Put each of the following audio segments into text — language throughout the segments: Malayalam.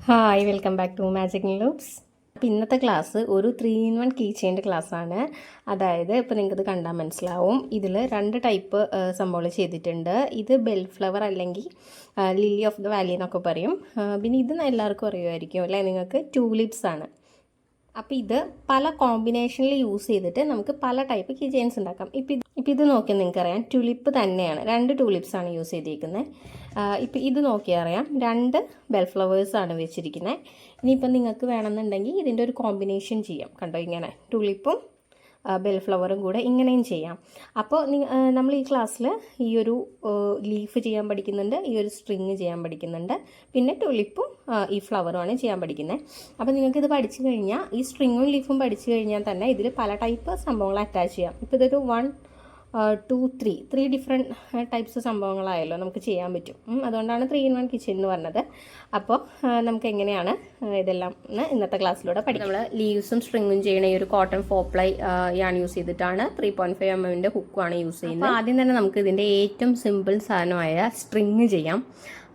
Hi, welcome back to Magic Loops. അപ്പോൾ ഇന്നത്തെ ക്ലാസ് ഒരു 3-in-1 കീ ചെയിൻ്റെ ക്ലാസ്സാണ്. അതായത് ഇപ്പോൾ നിങ്ങൾക്കത് കണ്ടാൽ മനസ്സിലാവും, ഇതിൽ 2 ടൈപ്പ് സംഭവങ്ങൾ ചെയ്തിട്ടുണ്ട്. ഇത് ബെൽ ഫ്ലവർ അല്ലെങ്കിൽ ലില്ലി ഓഫ് ദ വാലി എന്നൊക്കെ പറയും. പിന്നെ ഇത് എല്ലാവർക്കും അറിയുമായിരിക്കും അല്ലേ, നിങ്ങൾക്ക് ട്യൂലിപ്സ് ആണ്. അപ്പോൾ ഇത് പല കോമ്പിനേഷനിൽ യൂസ് ചെയ്തിട്ട് നമുക്ക് പല ടൈപ്പ് കീ ചെയിൻസ് ഉണ്ടാക്കാം. ഇപ്പോൾ ഇത് നോക്കിയാൽ നിങ്ങൾക്കറിയാം, ട്യൂലിപ്പ് തന്നെയാണ്, 2 ട്യൂലിപ്സാണ് യൂസ് ചെയ്തിരിക്കുന്നത്. ഇപ്പോൾ ഇത് നോക്കിയാൽ അറിയാം, 2 ബെൽ ഫ്ലവേഴ്സാണ് വെച്ചിരിക്കുന്നത്. ഇനിയിപ്പോൾ നിങ്ങൾക്ക് വേണമെന്നുണ്ടെങ്കിൽ ഇതിൻ്റെ ഒരു കോമ്പിനേഷൻ ചെയ്യാം. കണ്ടോ, ഇങ്ങനെ ട്യൂലിപ്പും ബെൽ ഫ്ലവറും കൂടെ ഇങ്ങനെയും ചെയ്യാം. അപ്പോൾ നമ്മൾ ഈ ക്ലാസ്സിൽ ഈ ഒരു ലീഫ് ചെയ്യാൻ പഠിക്കുന്നുണ്ട്, ഈ ഒരു സ്ട്രിങ് ചെയ്യാൻ പഠിക്കുന്നുണ്ട്, പിന്നെ ട്യൂലിപ്പും ഈ ഫ്ലവറുമാണ് ചെയ്യാൻ പഠിക്കുന്നത്. അപ്പോൾ നിങ്ങൾക്കിത് പഠിച്ചു കഴിഞ്ഞാൽ, ഈ സ്ട്രിങ്ങും ലീഫും പഠിച്ചു കഴിഞ്ഞാൽ തന്നെ ഇതിൽ പല ടൈപ്പ് സംഭവങ്ങൾ അറ്റാച്ച് ചെയ്യാം. ഇപ്പോൾ ഇതൊരു 1 2 3 ഡിഫറെൻറ്റ് ടൈപ്സ് സംഭവങ്ങളായല്ലോ നമുക്ക് ചെയ്യാൻ പറ്റും. അതുകൊണ്ടാണ് 3-in-1 കിച്ചൺ എന്ന് പറഞ്ഞത്. അപ്പോൾ നമുക്ക് എങ്ങനെയാണ് ഇതെല്ലാം ഇന്നത്തെ ക്ലാസ്സിലൂടെ പഠിക്കാം. നമ്മൾ ലീവ്സും സ്ട്രിങ്ങും ചെയ്യണ ഈ ഒരു കോട്ടൺ 4-ply യാണ് യൂസ് ചെയ്തിട്ടാണ് 3.5 mm ഹുക്കാണ് യൂസ് ചെയ്യുന്നത്. അപ്പോൾ ആദ്യം തന്നെ നമുക്ക് ഇതിൻ്റെ ഏറ്റവും സിമ്പിൾ സാധനമായ സ്ട്രിങ് ചെയ്യാം.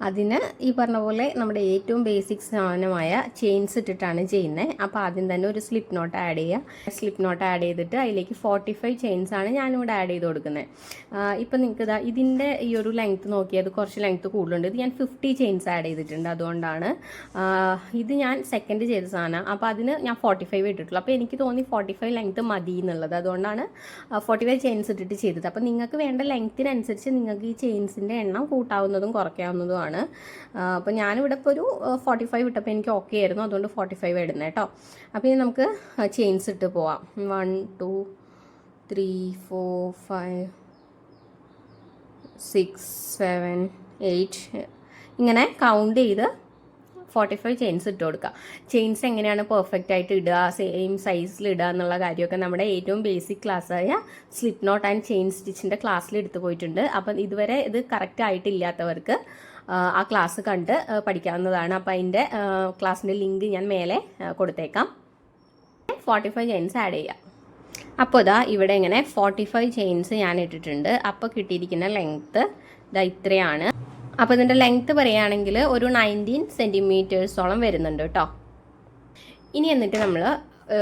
അതിന് ഈ പറഞ്ഞ പോലെ നമ്മുടെ ഏറ്റവും ബേസിക് സാധനമായ ചെയിൻസ് ഇട്ടിട്ടാണ് ചെയ്യുന്നത്. അപ്പോൾ ആദ്യം തന്നെ ഒരു സ്ലിപ്പ് നോട്ട് ആഡ് ചെയ്യുക. സ്ലിപ്പ് നോട്ട് ആഡ് ചെയ്തിട്ട് അതിലേക്ക് 45 ചെയിൻസാണ് ഞാനിവിടെ ആഡ് ചെയ്ത് കൊടുക്കുന്നത്. ഇപ്പം നിങ്ങൾക്ക് ഇതിൻ്റെ ഈ ഒരു ലെങ്ത്ത് നോക്കിയാൽ അത് കുറച്ച് ലെങ്ത്ത് കൂടുതലുണ്ട്. ഇത് ഞാൻ 50 ചെയിൻസ് ആഡ് ചെയ്തിട്ടുണ്ട്. അതുകൊണ്ടാണ് ഇത് ഞാൻ സെക്കൻഡ് ചെയ്ത സാധനം. അപ്പോൾ അതിന് ഞാൻ 45 ഇട്ടിട്ടുള്ളൂ. അപ്പോൾ എനിക്ക് തോന്നി 45 ലെങ്ത്ത് മതി എന്നുള്ളത്. അതുകൊണ്ടാണ് 45 ചെയിൻസ് ഇട്ടിട്ട് ചെയ്തത്. അപ്പോൾ നിങ്ങൾക്ക് വേണ്ട ലെങ്ത്തിനനുസരിച്ച് നിങ്ങൾക്ക് ഈ ചെയിൻസിൻ്റെ എണ്ണം കൂട്ടാവുന്നതും കുറയ്ക്കാവുന്നതുമാണ്. അപ്പോൾ ഞാനിവിടെ ഇപ്പോൾ ഒരു 45 ഇട്ടപ്പോൾ എനിക്ക് ഓക്കെ ആയിരുന്നു, അതുകൊണ്ട് 45 ഇടുന്നത് കേട്ടോ. അപ്പോൾ ഇനി നമുക്ക് ചെയിൻസ് ഇട്ട് പോവാം. 1 2 3 4 5 6 7 8 ഇങ്ങനെ കൗണ്ട് ചെയ്ത് 45 ചെയിൻസ് ഇട്ട് കൊടുക്കുക. ചെയിൻസ് എങ്ങനെയാണ് പെർഫെക്റ്റ് ആയിട്ട് ഇടുക, സെയിം സൈസിൽ ഇടുക എന്നുള്ള കാര്യമൊക്കെ നമ്മുടെ ഏറ്റവും ബേസിക് ക്ലാസ്സായ സ്ലിപ്പ് നോട്ട് ആൻഡ് ചെയിൻ സ്റ്റിച്ചിൻ്റെ ക്ലാസ്സിൽ എടുത്തു പോയിട്ടുണ്ട്. അപ്പം ഇതുവരെ ഇത് കറക്റ്റ് ആയിട്ടില്ലാത്തവർക്ക് ആ ക്ലാസ് കണ്ട് പഠിക്കാവുന്നതാണ്. അപ്പോൾ അതിൻ്റെ ക്ലാസ്സിൻ്റെ ലിങ്ക് ഞാൻ മേലെ കൊടുത്തേക്കാം. 45 ചെയിൻസ് ആഡ് ചെയ്യാം. അപ്പോൾ ഇവിടെ ഇങ്ങനെ 45 ചെയിൻസ് ഞാൻ ഇട്ടിട്ടുണ്ട്. അപ്പോൾ കിട്ടിയിരിക്കുന്ന ലെങ്ത്ത് ഇത്രയാണ്. അപ്പോൾ ഇതിൻ്റെ ലെങ്ത്ത് പറയുകയാണെങ്കിൽ ഒരു 19 സെൻറ്റിമീറ്റേഴ്സോളം വരുന്നുണ്ട് കേട്ടോ. ഇനി എന്നിട്ട് നമ്മൾ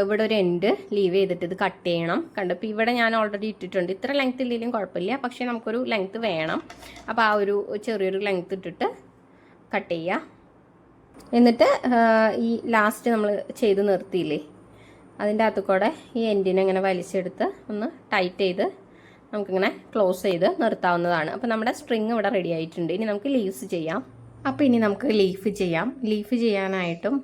ഇവിടെ ഒരു എൻഡ് ലീവ് ചെയ്തിട്ട് ഇത് കട്ട് ചെയ്യണം. കണ്ടപ്പോൾ ഇവിടെ ഞാൻ ഓൾറെഡി ഇട്ടിട്ടുണ്ട്. ഇത്ര ലെങ്ത്ത് ഇല്ലെങ്കിലും കുഴപ്പമില്ല, പക്ഷേ നമുക്കൊരു ലെങ്ത്ത് വേണം. അപ്പോൾ ആ ഒരു ചെറിയൊരു ലെങ്ത്ത് ഇട്ടിട്ട് കട്ട് ചെയ്യുക. എന്നിട്ട് ഈ ലാസ്റ്റ് നമ്മൾ ചെയ്ത് നിർത്തിയില്ലേ, അതിൻ്റെ അകത്ത് കൂടെ ഈ എൻഡിനെ ഇങ്ങനെ വലിച്ചെടുത്ത് ഒന്ന് ടൈറ്റ് ചെയ്ത് നമുക്കിങ്ങനെ ക്ലോസ് ചെയ്ത് നിർത്താവുന്നതാണ്. അപ്പോൾ നമ്മുടെ സ്ട്രിങ് ഇവിടെ റെഡി ആയിട്ടുണ്ട്. ഇനി നമുക്ക് ലീവ്സ് ചെയ്യാം. അപ്പോൾ ഇനി നമുക്ക് ലീഫ് ചെയ്യാം. ലീഫ് ചെയ്യാനായിട്ടും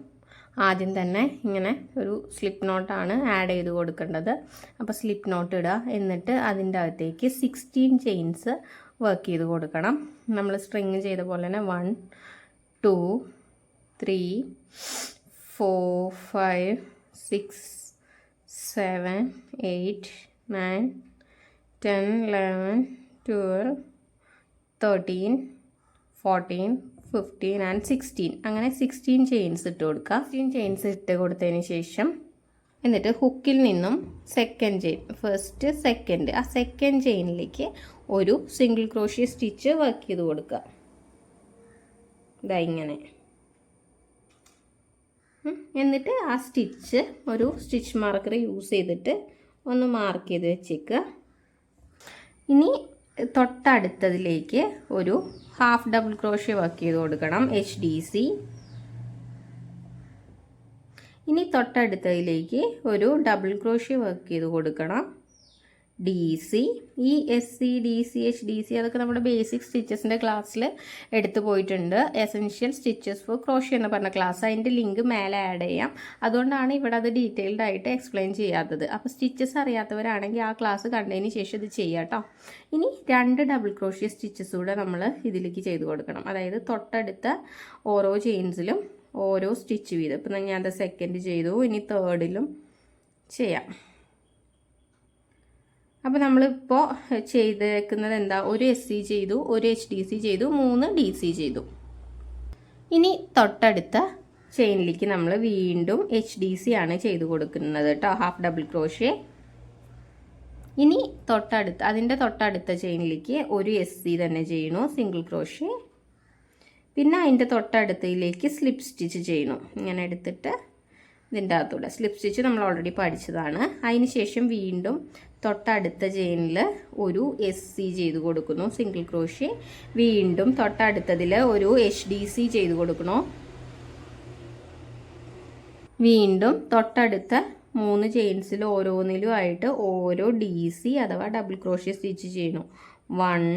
ആദ്യം തന്നെ ഇങ്ങനെ ഒരു സ്ലിപ്പ് നോട്ടാണ് ആഡ് ചെയ്ത് കൊടുക്കേണ്ടത്. അപ്പോൾ സ്ലിപ്പ് നോട്ട് ഇടുക. എന്നിട്ട് അതിൻ്റെ അകത്തേക്ക് 16 ചെയിൻസ് വർക്ക് ചെയ്ത് കൊടുക്കണം. നമ്മൾ സ്ട്രിങ് ചെയ്ത പോലെ തന്നെ 1 2 3 4 5 6 7 8 9 10 11 12 13 14 15 and 16 അങ്ങനെ 16 ചെയിൻസ് ഇട്ട് കൊടുക്കുക. 16 ചെയിൻസ് ഇട്ട് കൊടുത്തതിന് ശേഷം എന്നിട്ട് ഹുക്കിൽ നിന്നും സെക്കൻഡ് ചെയിൻ, ഫസ്റ്റ് സെക്കൻഡ്, ആ സെക്കൻഡ് ചെയിനിലേക്ക് ഒരു സിംഗിൾ ക്രോഷ്യ സ്റ്റിച്ച് വർക്ക് ചെയ്ത് കൊടുക്കുക. ഇങ്ങനെ. എന്നിട്ട് ആ സ്റ്റിച്ച് ഒരു സ്റ്റിച്ച് മാർക്കർ യൂസ് ചെയ്തിട്ട് ഒന്ന് മാർക്ക് ചെയ്ത് വെച്ചേക്കുക. ഇനി തൊട്ടടുത്തതിലേക്ക് ഒരു ഹാഫ് ഡബിൾ ക്രോഷ്യ വർക്ക് ചെയ്ത് കൊടുക്കണം, HDC. ഇനി തൊട്ടടുത്തതിലേക്ക് ഒരു ഡബിൾ ക്രോഷ്യ വർക്ക് ചെയ്ത് കൊടുക്കണം, DC. ഈ SC DC HDC അതൊക്കെ നമ്മുടെ ബേസിക് സ്റ്റിച്ചസിൻ്റെ ക്ലാസ്സിൽ എടുത്തു പോയിട്ടുണ്ട്. എസെൻഷ്യൽ സ്റ്റിച്ചസ് ഫോർ ക്രോഷ്യ എന്ന് പറഞ്ഞ ക്ലാസ്, അതിൻ്റെ ലിങ്ക് മേലെ ആഡ് ചെയ്യാം. അതുകൊണ്ടാണ് ഇവിടെ അത് ഡീറ്റെയിൽഡ് ആയിട്ട് എക്സ്പ്ലെയിൻ ചെയ്യാത്തത്. അപ്പോൾ സ്റ്റിച്ചസ് അറിയാത്തവരാണെങ്കിൽ ആ ക്ലാസ് കണ്ടതിന് ശേഷം ഇത് ചെയ്യാം കേട്ടോ. ഇനി 2 ഡബിൾ ക്രോഷ്യ സ്റ്റിച്ചസ് കൂടെ നമ്മൾ ഇതിലേക്ക് ചെയ്ത് കൊടുക്കണം. അതായത് തൊട്ടടുത്ത ഓരോ ചെയിൻസിലും ഓരോ സ്റ്റിച്ച് വീതം. ഇപ്പം ഞാൻ അത് സെക്കൻഡ് ചെയ്തു, ഇനി തേർഡിലും ചെയ്യാം. അപ്പോൾ നമ്മളിപ്പോൾ ചെയ്തേക്കുന്നത് എന്താ, ഒരു SC ചെയ്തു, ഒരു HDC ചെയ്തു, 3 DC ചെയ്തു. ഇനി തൊട്ടടുത്ത ചെയിനിലേക്ക് നമ്മൾ വീണ്ടും HDC ആണ് ചെയ്ത് കൊടുക്കുന്നത് കേട്ടോ, ഹാഫ് ഡബിൾ ക്രോഷ്യ. ഇനി അതിൻ്റെ തൊട്ടടുത്ത ചെയിനിലേക്ക് ഒരു SC തന്നെ ചെയ്യണു, സിംഗിൾ ക്രോഷ്യ. പിന്നെ അതിൻ്റെ തൊട്ടടുത്തതിലേക്ക് സ്ലിപ്പ് സ്റ്റിച്ച് ചെയ്യണം. ഇങ്ങനെ എടുത്തിട്ട് ഇതിൻ്റെ അകത്തൂടെ സ്ലിപ്പ് സ്റ്റിച്ച് നമ്മൾ ഓൾറെഡി പഠിച്ചതാണ്. അതിന് ശേഷം വീണ്ടും തൊട്ടടുത്ത ചെയിനിൽ ഒരു SC ചെയ്ത് കൊടുക്കുന്നു, സിംഗിൾ ക്രോഷ്യ. വീണ്ടും തൊട്ടടുത്തതിൽ ഒരു HDC ചെയ്ത് കൊടുക്കണം. വീണ്ടും തൊട്ടടുത്ത 3 ചെയിൻസിൽ ഓരോന്നിലും ആയിട്ട് ഓരോ DC അഥവാ ഡബിൾ ക്രോഷ്യ സ്റ്റിച്ച് ചെയ്യണം. 1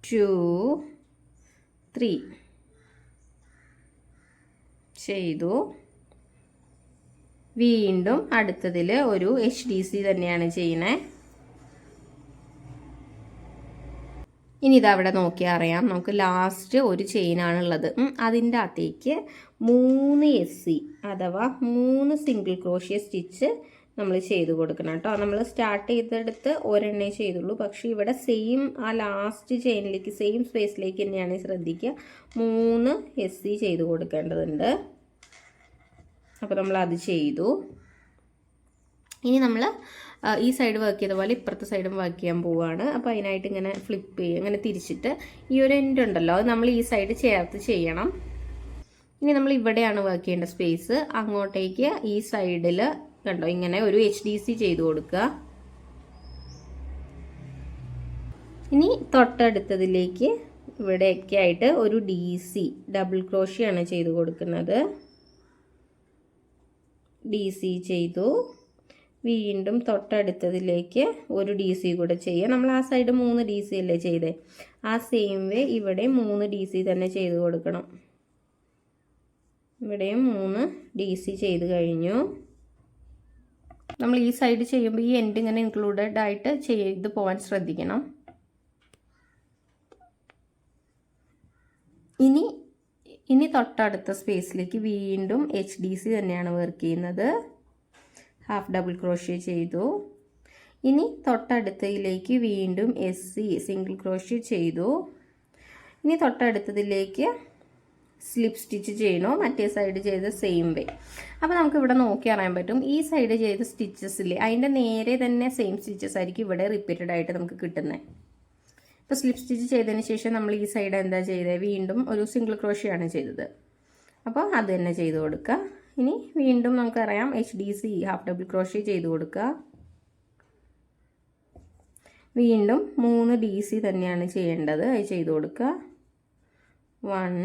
2 3 ചെയ്തു. വീണ്ടും അടുത്തതിൽ ഒരു HDC തന്നെയാണ് ചെയ്യുന്നത്. ഇനി ഇതവിടെ നോക്കിയാൽ അറിയാം, നമുക്ക് ലാസ്റ്റ് ഒരു ചെയിനാണുള്ളത്. അതിൻ്റെ അകത്തേക്ക് 3 SC അഥവാ 3 സിംഗിൾ ക്രോഷ്യ സ്റ്റിച്ച് നമ്മൾ ചെയ്ത് കൊടുക്കണം കേട്ടോ. നമ്മൾ സ്റ്റാർട്ട് ചെയ്തെടുത്ത് ഒരെണ്ണേ ചെയ്തുള്ളൂ, പക്ഷേ ഇവിടെ സെയിം ആ ലാസ്റ്റ് ചെയിനിലേക്ക് സെയിം സ്പേസിലേക്ക് തന്നെയാണ് ശ്രദ്ധിക്കുക. 3 SC ചെയ്ത് കൊടുക്കേണ്ടതുണ്ട്. അപ്പോൾ നമ്മൾ അത് ചെയ്തു. ഇനി നമ്മൾ ഈ സൈഡ് വർക്ക് ചെയ്ത പോലെ ഇപ്പുറത്തെ സൈഡും വർക്ക് ചെയ്യാൻ പോവുകയാണ്. അപ്പോൾ അതിനായിട്ട് ഇങ്ങനെ ഫ്ലിപ്പ് ചെയ്യുക, ഇങ്ങനെ തിരിച്ചിട്ട് ഈ ഒരു എൻഡ് ഉണ്ടല്ലോ അത് നമ്മൾ ഈ സൈഡ് ചേർത്ത് ചെയ്യണം. ഇനി നമ്മൾ ഇവിടെയാണ് വർക്ക് ചെയ്യേണ്ട സ്പേസ്. അങ്ങോട്ടേക്ക് ഈ സൈഡിൽ കണ്ടോ ഇങ്ങനെ ഒരു HDC ചെയ്ത് കൊടുക്കുക. ഇനി തൊട്ടടുത്തതിലേക്ക് ഇവിടെയൊക്കെ ആയിട്ട് ഒരു DC ഡബിൾ ക്രോഷ്യാണ് ചെയ്ത് കൊടുക്കുന്നത്. DC ചെയ്തു. വീണ്ടും തൊട്ടടുത്തതിലേക്ക് ഒരു DC കൂടെ ചെയ്യുക. നമ്മൾ ആ സൈഡ് 3 DC അല്ലേ ചെയ്തേ, ആ സെയിം വേ ഇവിടെ 3 DC തന്നെ ചെയ്ത് കൊടുക്കണം. ഇവിടെയും 3 DC ചെയ്ത് കഴിഞ്ഞു. നമ്മൾ ഈ സൈഡ് ചെയ്യുമ്പോൾ ഈ എൻഡ് ഇങ്ങനെ ഇൻക്ലൂഡഡ് ആയിട്ട് ചെയ്ത് പോകാൻ ശ്രദ്ധിക്കണം. ഇനി തൊട്ടടുത്ത സ്പേസിലേക്ക് വീണ്ടും HDC തന്നെയാണ് വർക്ക് ചെയ്യുന്നത്. ഹാഫ് ഡബിൾ ക്രോഷ്യ ചെയ്തു. ഇനി തൊട്ടടുത്തതിലേക്ക് വീണ്ടും SC സിംഗിൾ ക്രോഷ്യ ചെയ്തു. ഇനി തൊട്ടടുത്തതിലേക്ക് സ്ലിപ്പ് സ്റ്റിച്ച് ചെയ്യണോ, മറ്റേ സൈഡ് ചെയ്ത സെയിം വേ. അപ്പോൾ നമുക്ക് ഇവിടെ നോക്കി അറിയാൻ പറ്റും, ഈ സൈഡ് ചെയ്ത സ്റ്റിച്ചസില്ലേ അതിൻ്റെ നേരെ തന്നെ സെയിം സ്റ്റിച്ചസ് ആയിരിക്കും ഇവിടെ റിപ്പീറ്റഡ് ആയിട്ട് നമുക്ക് കിട്ടുന്നത്. ഇപ്പോൾ സ്ലിപ്പ് സ്റ്റിച്ച് ചെയ്തതിന് ശേഷം നമ്മൾ ഈ സൈഡ് എന്താ ചെയ്തത്, വീണ്ടും ഒരു സിംഗിൾ ക്രോഷ്യാണ് ചെയ്തത്. അപ്പോൾ അത് തന്നെ ചെയ്ത് കൊടുക്കുക. ഇനി വീണ്ടും നമുക്കറിയാം HDC ഹാഫ് ഡബിൾ ക്രോഷ്യ ചെയ്ത് കൊടുക്കുക. വീണ്ടും 3 DC തന്നെയാണ് ചെയ്യേണ്ടത്, അത് ചെയ്ത് കൊടുക്കുക. 1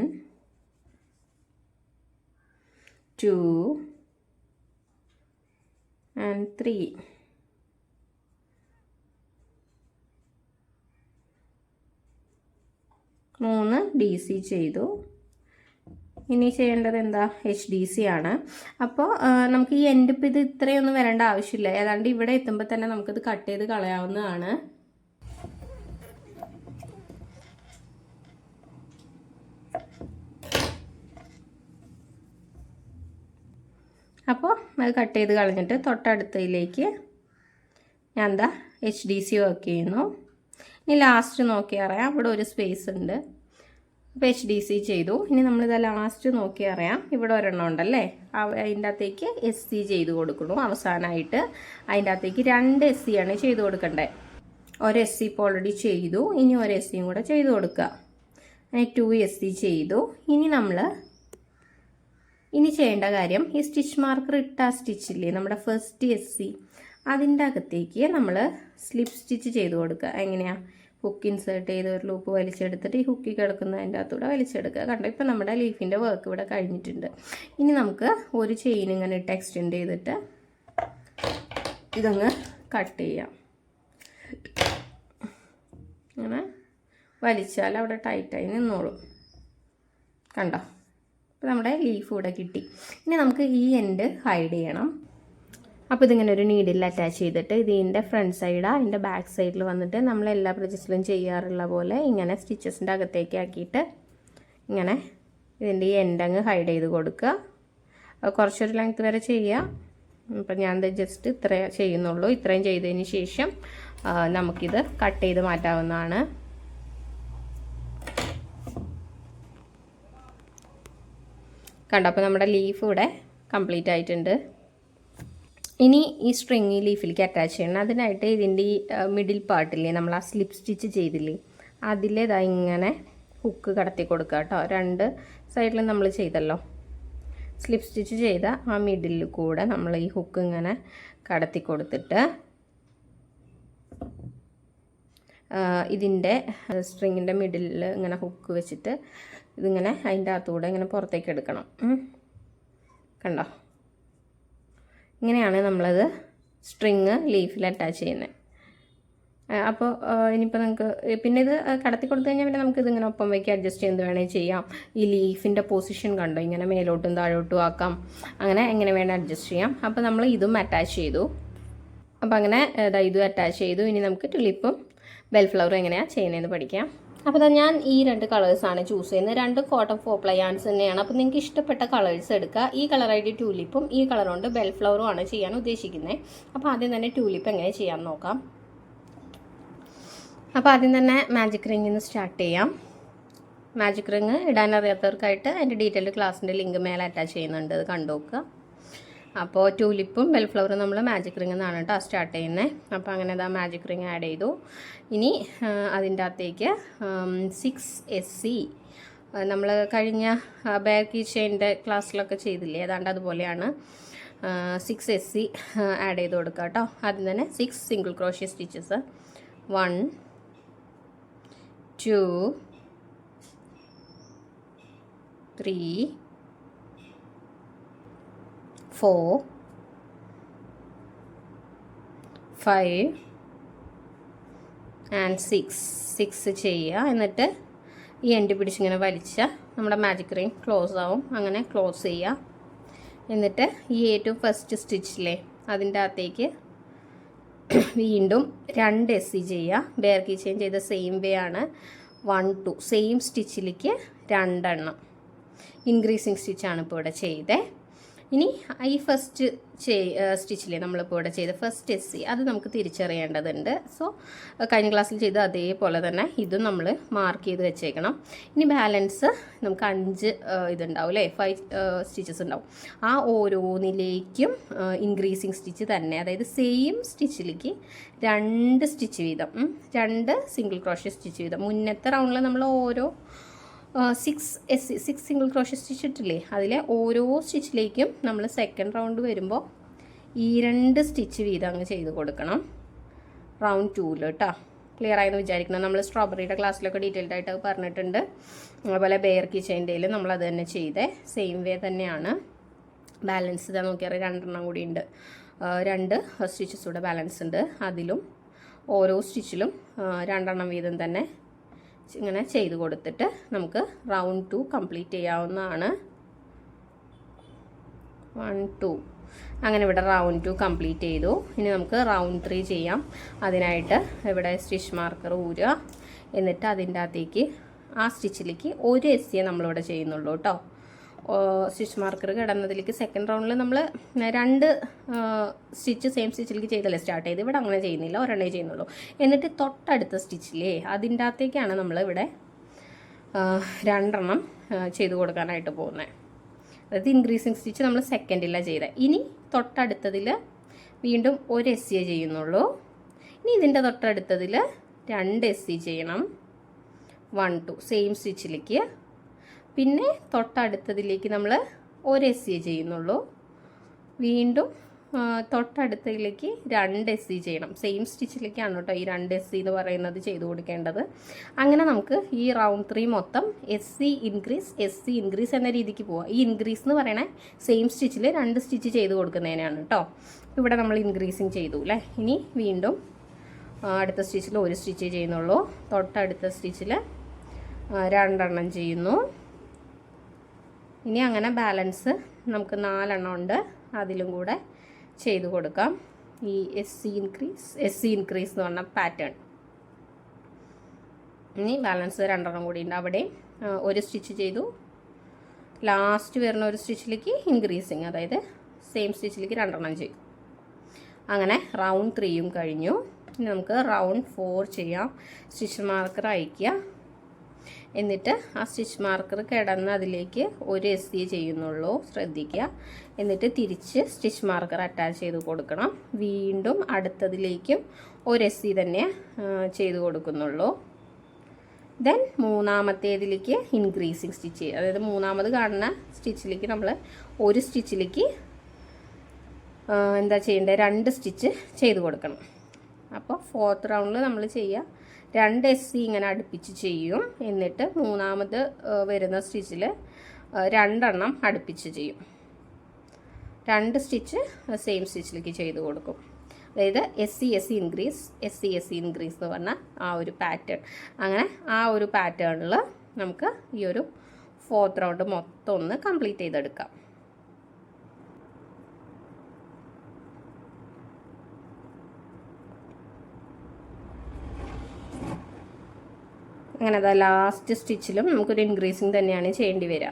2 and 3. മൂന്ന് DC ചെയ്തു. ഇനി ചെയ്യേണ്ടത് എന്താ, HDC ആണ്. അപ്പോൾ നമുക്ക് ഈ എൻഡ് ഇപ്പം ഇത് ഇത്രയൊന്നും വരേണ്ട ആവശ്യമില്ല. ഏതാണ്ട് ഇവിടെ എത്തുമ്പോൾ തന്നെ നമുക്കിത് കട്ട് ചെയ്ത് കളയാവുന്നതാണ്. അപ്പോൾ അത് കട്ട് ചെയ്ത് കളഞ്ഞിട്ട് തൊട്ടടുത്തതിലേക്ക് ഞാൻ എന്താ HDC വർക്ക് ചെയ്യുന്നു. ഇനി ലാസ്റ്റ് നോക്കി അറിയാം, ഇവിടെ ഒരു സ്പേസ് ഉണ്ട്. അപ്പോൾ HDC ചെയ്തു. ഇനി നമ്മളിത് ലാസ്റ്റ് നോക്കി അറിയാം, ഇവിടെ ഒരെണ്ണം ഉണ്ടല്ലേ, അതിൻ്റെ അകത്തേക്ക് SC ചെയ്ത് കൊടുക്കണം. അവസാനമായിട്ട് അതിൻ്റെ അകത്തേക്ക് 2 SC ആണ് ചെയ്ത് കൊടുക്കേണ്ടത്. ഒരു SC ഇപ്പോൾ ഓൾറെഡി ചെയ്തു. ഇനി ഒരു SCയും കൂടെ ചെയ്ത് കൊടുക്കുക. അങ്ങനെ 2 SC ചെയ്തു. ഇനി ചെയ്യേണ്ട കാര്യം, ഈ സ്റ്റിച്ച് മാർക്കർ ഇട്ട സ്റ്റിച്ചില്ലേ നമ്മുടെ ഫസ്റ്റ് SC, അതിൻ്റെ അകത്തേക്ക് നമ്മൾ സ്ലിപ്പ് സ്റ്റിച്ച് ചെയ്ത് കൊടുക്കുക. എങ്ങനെയാണ്, ഹുക്ക് ഇൻസേർട്ട് ചെയ്ത് ഒരു ലൂപ്പ് വലിച്ചെടുത്തിട്ട് ഈ ഹുക്കി കിടക്കുന്നതിൻ്റെ അകത്തൂടെ വലിച്ചെടുക്കുക. കണ്ടോ, ഇപ്പോൾ നമ്മുടെ ലീഫിൻ്റെ വർക്ക് ഇവിടെ കഴിഞ്ഞിട്ടുണ്ട്. ഇനി നമുക്ക് ഒരു ചെയിൻ ഇങ്ങനെ ഇട്ട് എക്സ്റ്റെൻഡ് ചെയ്തിട്ട് ഇതങ്ങ് കട്ട് ചെയ്യാം. അങ്ങനെ വലിച്ചാൽ അവിടെ ടൈറ്റായി നിന്നോളും. കണ്ടോ, അപ്പോൾ നമ്മുടെ ലീഫ് ഇവിടെ കിട്ടി. ഇനി നമുക്ക് ഈ എൻഡ് ഹൈഡ് ചെയ്യണം. അപ്പോൾ ഇതിങ്ങനെ ഒരു നീഡിൽ അറ്റാച്ച് ചെയ്തിട്ട് ഇതിൻ്റെ ഫ്രണ്ട് സൈഡ് അതിൻ്റെ ബാക്ക് സൈഡിൽ വന്നിട്ട് നമ്മൾ എല്ലാ പ്രൊജക്റ്റിലും ചെയ്യാറുള്ള പോലെ ഇങ്ങനെ സ്റ്റിച്ചസിൻ്റെ അകത്തേക്ക് ആക്കിയിട്ട് ഇങ്ങനെ ഇതിൻ്റെ ഈ എൻഡങ്ങ് ഹൈഡ് ചെയ്ത് കൊടുക്കുക. കുറച്ചൊരു ലെങ്ത് വരെ ചെയ്യുക. അപ്പം ഞാൻ ജസ്റ്റ് ഇത്ര ചെയ്യുന്നുള്ളൂ. ഇത്രയും ചെയ്തതിന് ശേഷം നമുക്കിത് കട്ട് ചെയ്ത് മാറ്റാവുന്നതാണ്. കണ്ടോ, അപ്പോൾ നമ്മുടെ ലീഫ് ഇവിടെ കംപ്ലീറ്റ് ആയിട്ടുണ്ട്. ഇനി ഈ സ്ട്രിങ് ലീഫിലേക്ക് അറ്റാച്ച് ചെയ്യണം. അതിനായിട്ട് ഇതിൻ്റെ ഈ മിഡിൽ പാർട്ടില്ലേ നമ്മൾ ആ സ്ലിപ്പ് സ്റ്റിച്ച് ചെയ്തില്ലേ അതിലേതാ ഇങ്ങനെ ഹുക്ക് കടത്തി കൊടുക്കുക കേട്ടോ. രണ്ട് സൈഡിലും നമ്മൾ ചെയ്തല്ലോ, സ്ലിപ്പ് സ്റ്റിച്ച് ചെയ്ത ആ മിഡിലിൽ കൂടെ നമ്മൾ ഈ ഹുക്ക് ഇങ്ങനെ കടത്തി കൊടുത്തിട്ട് ഇതിൻ്റെ സ്ട്രിങ്ങിൻ്റെ മിഡിലിൽ ഇങ്ങനെ ഹുക്ക് വെച്ചിട്ട് ഇതിങ്ങനെ അതിൻ്റെ അകത്തൂടെ ഇങ്ങനെ പുറത്തേക്ക് എടുക്കണം. കണ്ടോ, ഇങ്ങനെയാണ് നമ്മളത് സ്ട്രിങ് ലീഫിൽ അറ്റാച്ച് ചെയ്യുന്നത്. അപ്പോൾ ഇനിയിപ്പോൾ നമുക്ക് പിന്നെ ഇത് കടത്തി കൊടുത്തു കഴിഞ്ഞാൽ പിന്നെ നമുക്ക് ഇതിങ്ങനെ ഒപ്പം വയ്ക്കുക, അഡ്ജസ്റ്റ് ചെയ്യുന്നത് വേണമെങ്കിൽ ചെയ്യാം. ഈ ലീഫിൻ്റെ പൊസിഷൻ കണ്ടോ, ഇങ്ങനെ മേലോട്ടും താഴോട്ടും ആക്കാം, അങ്ങനെ എങ്ങനെ വേണം അഡ്ജസ്റ്റ് ചെയ്യാം. അപ്പോൾ നമ്മൾ ഇതും അറ്റാച്ച് ചെയ്തു. അപ്പോൾ അങ്ങനെ ഇതും അറ്റാച്ച് ചെയ്തു. ഇനി നമുക്ക് ടുലിപ്പും ബെൽ ഫ്ലവറും എങ്ങനെയാണ് ചെയ്യുന്നതെന്ന് പഠിക്കാം. അപ്പോൾ ഞാൻ ഈ രണ്ട് കളേഴ്സാണ് ചൂസ് ചെയ്യുന്നത്. രണ്ട് കോട്ടൺ 4 ply yarns തന്നെയാണ്. അപ്പോൾ നിങ്ങൾക്ക് ഇഷ്ടപ്പെട്ട കളേഴ്സ് എടുക്കുക. ഈ കളറായിട്ട് ട്യൂലിപ്പും ഈ കളർ കൊണ്ട് ബെൽ ഫ്ലവറും ആണ് ചെയ്യാൻ ഉദ്ദേശിക്കുന്നത്. അപ്പോൾ ആദ്യം തന്നെ ട്യൂലിപ്പ് എങ്ങനെ ചെയ്യാൻ നോക്കാം. അപ്പോൾ ആദ്യം തന്നെ മാജിക് റിങ്ങിൽ നിന്ന് സ്റ്റാർട്ട് ചെയ്യാം. മാജിക് റിങ് ഇടാൻ അറിയാത്തവർക്കായിട്ട് അതിൻ്റെ ഡീറ്റെയിൽഡ് ക്ലാസ്സിൻ്റെ ലിങ്ക് മേലെ അറ്റാച്ച് ചെയ്യുന്നുണ്ട്, അത് കണ്ടു നോക്കുക. അപ്പോൾ ട്യൂലിപ്പും ബെൽ ഫ്ലവറും നമ്മൾ മാജിക് റിങ്ങിൽ നിന്നാണ് കേട്ടോ സ്റ്റാർട്ട് ചെയ്യുന്നത്. അപ്പോൾ അങ്ങനെ ഇതാ മാജിക് റിങ് ആഡ് ചെയ്തു. ഇനി അതിൻ്റെ അകത്തേക്ക് 6SC നമ്മൾ കഴിഞ്ഞ ബെയർ കീ ചെയിൻ്റെ ക്ലാസ്സിലൊക്കെ ചെയ്തില്ലേ, ഏതാണ്ട് അതുപോലെയാണ്. 6SC ആഡ് ചെയ്ത് കൊടുക്കുക കേട്ടോ. ആദ്യം തന്നെ 6 സിംഗിൾ ക്രോഷ്യ സ്റ്റിച്ചസ്. 1 2 3 4 5 and 6 ചെയ്യുക. എന്നിട്ട് ഈ എൻഡ് പിടിച്ചിങ്ങനെ വലിച്ചാൽ നമ്മുടെ മാജിക് റിങ് ക്ലോസ് ആവും. അങ്ങനെ ക്ലോസ് ചെയ്യുക. എന്നിട്ട് ഈ ഏറ്റവും ഫസ്റ്റ് സ്റ്റിച്ചില്ലേ അതിൻ്റെ അകത്തേക്ക് വീണ്ടും 2 SC ചെയ്യുക. ബെയർ കീ ചെയിൻ ചെയ്ത സെയിം വേ ആണ്. 1 2 സെയിം സ്റ്റിച്ചിലേക്ക് 2 എണ്ണം ഇൻക്രീസിങ് സ്റ്റിച്ചാണ് ഇപ്പോൾ ഇവിടെ ചെയ്തത്. ഇനി ഈ ഫസ്റ്റ് സ്റ്റിച്ചിലെ നമ്മളിപ്പോൾ ഇവിടെ ചെയ്ത ഫസ്റ്റ് SC അത് നമുക്ക് തിരിച്ചറിയേണ്ടതുണ്ട്. സോ കഴിഞ്ഞ ക്ലാസ്സിൽ ചെയ്ത അതേപോലെ തന്നെ ഇതും നമ്മൾ മാർക്ക് ചെയ്ത് വെച്ചേക്കണം. ഇനി ബാലൻസ് നമുക്ക് 5 ഇതുണ്ടാവും അല്ലേ, 5 സ്റ്റിച്ചസ് ഉണ്ടാവും. ആ ഓരോന്നിലേക്കും ഇൻക്രീസിങ് സ്റ്റിച്ച് തന്നെ, അതായത് സെയിം സ്റ്റിച്ചിലേക്ക് 2 സ്റ്റിച്ച് വീതം, 2 സിംഗിൾ ക്രോഷ്യ സ്റ്റിച്ച് വീതം. മുന്നത്തെ റൗണ്ടിൽ നമ്മൾ ഓരോ 6 സിംഗിൾ ക്രോഷ്യ സ്റ്റിച്ച് ഇട്ടില്ലേ, അതിലെ ഓരോ സ്റ്റിച്ചിലേക്കും നമ്മൾ സെക്കൻഡ് റൗണ്ട് വരുമ്പോൾ ഈ 2 സ്റ്റിച്ച് വീതം അങ്ങ് ചെയ്ത് കൊടുക്കണം റൗണ്ട് 2 കേട്ടോ. ക്ലിയർ ആയെന്ന് വിചാരിക്കണം. നമ്മൾ സ്ട്രോബെറിയുടെ ക്ലാസ്സിലൊക്കെ ഡീറ്റെയിൽഡ് ആയിട്ട് പറഞ്ഞിട്ടുണ്ട്. അതുപോലെ ബെയർ കീ ചെയിൻ്റെയിൽ നമ്മളത് തന്നെ ചെയ്തേ സെയിം വേ തന്നെയാണ്. ബാലൻസ് ഇതാ നോക്കിയാൽ 2 എണ്ണം കൂടി ഉണ്ട്, 2 സ്റ്റിച്ചസ് കൂടെ ബാലൻസ് ഉണ്ട്. അതിലും ഓരോ സ്റ്റിച്ചിലും 2 എണ്ണം വീതം തന്നെ ഇങ്ങനെ ചെയ്ത് കൊടുത്തിട്ട് നമുക്ക് റൗണ്ട് 2 കംപ്ലീറ്റ് ചെയ്യാവുന്നതാണ്. 1 2 അങ്ങനെ ഇവിടെ റൗണ്ട് 2 കംപ്ലീറ്റ് ചെയ്തു. ഇനി നമുക്ക് റൗണ്ട് 3 ചെയ്യാം. അതിനായിട്ട് ഇവിടെ സ്റ്റിച്ച് മാർക്കർ ഊരുക. എന്നിട്ട് അതിൻ്റെ അകത്തേക്ക് ആ സ്റ്റിച്ചിലേക്ക് 1 SC നമ്മളിവിടെ ചെയ്യുന്നുള്ളൂ കേട്ടോ. സ്റ്റിച്ച് മാർക്കർ കിടന്നതിലേക്ക് സെക്കൻഡ് റൗണ്ടിൽ നമ്മൾ 2 സ്റ്റിച്ച് സെയിം സ്റ്റിച്ചിലേക്ക് ചെയ്തല്ലേ സ്റ്റാർട്ട് ചെയ്ത്. ഇവിടെ അങ്ങനെ ചെയ്യുന്നില്ല, ഒരെണ്ണേ ചെയ്യുന്നുള്ളൂ. എന്നിട്ട് തൊട്ടടുത്ത സ്റ്റിച്ചിലേ അതിൻ്റെ അകത്തേക്കാണ് നമ്മളിവിടെ 2 എണ്ണം ചെയ്ത് കൊടുക്കാനായിട്ട് പോകുന്നത്. അതായത് ഇൻക്രീസിങ് സ്റ്റിച്ച് നമ്മൾ സെക്കൻഡിലാണ് ചെയ്തത്. ഇനി തൊട്ടടുത്തതിൽ വീണ്ടും 1 SC ചെയ്യുന്നുള്ളൂ. ഇനി ഇതിൻ്റെ തൊട്ടടുത്തതിൽ 2 SC ചെയ്യണം. 1 2 സെയിം സ്റ്റിച്ചിലേക്ക്. പിന്നെ തൊട്ടടുത്തതിലേക്ക് നമ്മൾ 1 SC ചെയ്യുന്നുള്ളൂ. വീണ്ടും തൊട്ടടുത്തതിലേക്ക് 2 SC ചെയ്യണം. സെയിം സ്റ്റിച്ചിലേക്കാണ് കേട്ടോ ഈ 2 SC എന്ന് പറയുന്നത് ചെയ്ത് കൊടുക്കേണ്ടത്. അങ്ങനെ നമുക്ക് ഈ റൗണ്ട് 3 മൊത്തം SC ഇൻക്രീസ് എന്ന രീതിക്ക് പോവാം. ഈ ഇൻക്രീസ് എന്ന് പറയണേ സെയിം സ്റ്റിച്ചിൽ 2 സ്റ്റിച്ച് ചെയ്ത് കൊടുക്കുന്നതിനാണ് കേട്ടോ. ഇവിടെ നമ്മൾ ഇൻക്രീസിങ് ചെയ്തു അല്ലേ. ഇനി വീണ്ടും അടുത്ത സ്റ്റിച്ചിൽ 1 സ്റ്റിച്ച് ചെയ്യുന്നുള്ളൂ. തൊട്ടടുത്ത സ്റ്റിച്ചിൽ 2 എണ്ണം ചെയ്യുന്നു. ഇനി അങ്ങനെ ബാലൻസ് നമുക്ക് 4 എണ്ണം ഉണ്ട്, അതിലും കൂടെ ചെയ്ത് കൊടുക്കാം. ഈ SC ഇൻക്രീസ് എന്ന് പറഞ്ഞ പാറ്റേൺ. ഇനി ബാലൻസ് 2 എണ്ണം കൂടി ഉണ്ട്. അവിടെ 1 സ്റ്റിച്ച് ചെയ്തു. ലാസ്റ്റ് വരുന്ന 1 സ്റ്റിച്ചിലേക്ക് ഇൻക്രീസിങ്, അതായത് സെയിം സ്റ്റിച്ചിലേക്ക് 2 എണ്ണം ചെയ്യും. അങ്ങനെ റൗണ്ട് 3യും കഴിഞ്ഞു. ഇനി നമുക്ക് റൗണ്ട് 4 ചെയ്യാം. സ്റ്റിച്ച് മാർക്കർ അയക്കുക. എന്നിട്ട് ആ സ്റ്റിച്ച് മാർക്കർ കിടന്ന് അതിലേക്ക് 1 SC ചെയ്യുന്നുള്ളൂ, ശ്രദ്ധിക്കുക. എന്നിട്ട് തിരിച്ച് സ്റ്റിച്ച് മാർക്കർ അറ്റാച്ച് ചെയ്ത് കൊടുക്കണം. വീണ്ടും അടുത്തതിലേക്കും 1 SC തന്നെ ചെയ്ത് കൊടുക്കുന്നുള്ളൂ. ദെൻ മൂന്നാമത്തേതിലേക്ക് ഇൻക്രീസിങ് സ്റ്റിച്ച്, അതായത് മൂന്നാമത് കാണുന്ന സ്റ്റിച്ചിലേക്ക് നമ്മൾ ഒരു സ്റ്റിച്ചിലേക്ക് എന്താ ചെയ്യേണ്ടത്, 2 സ്റ്റിച്ച് ചെയ്ത് കൊടുക്കണം. അപ്പോൾ 4th റൗണ്ടിൽ നമ്മൾ ചെയ്യുക 2 SC ഇങ്ങനെ അടുപ്പിച്ച് ചെയ്യും. എന്നിട്ട് മൂന്നാമത് വരുന്ന സ്റ്റിച്ചിൽ 2 എണ്ണം അടുപ്പിച്ച് ചെയ്യും. 2 സ്റ്റിച്ച് സെയിം സ്റ്റിച്ചിലേക്ക് ചെയ്ത് കൊടുക്കും. അതായത് SC ഇൻക്രീസ് ഇൻക്രീസ് എന്ന് പറഞ്ഞാൽ ആ ഒരു പാറ്റേൺ. അങ്ങനെ ആ ഒരു പാറ്റേണിൽ നമുക്ക് ഈ ഒരു 4th റൗണ്ട് മൊത്തം ഒന്ന് കംപ്ലീറ്റ് ചെയ്തെടുക്കാം. അങ്ങനെ ലാസ്റ്റ് സ്റ്റിച്ചിലും നമുക്കൊരു ഇൻക്രീസിങ് തന്നെയാണ് ചെയ്യേണ്ടി വരിക.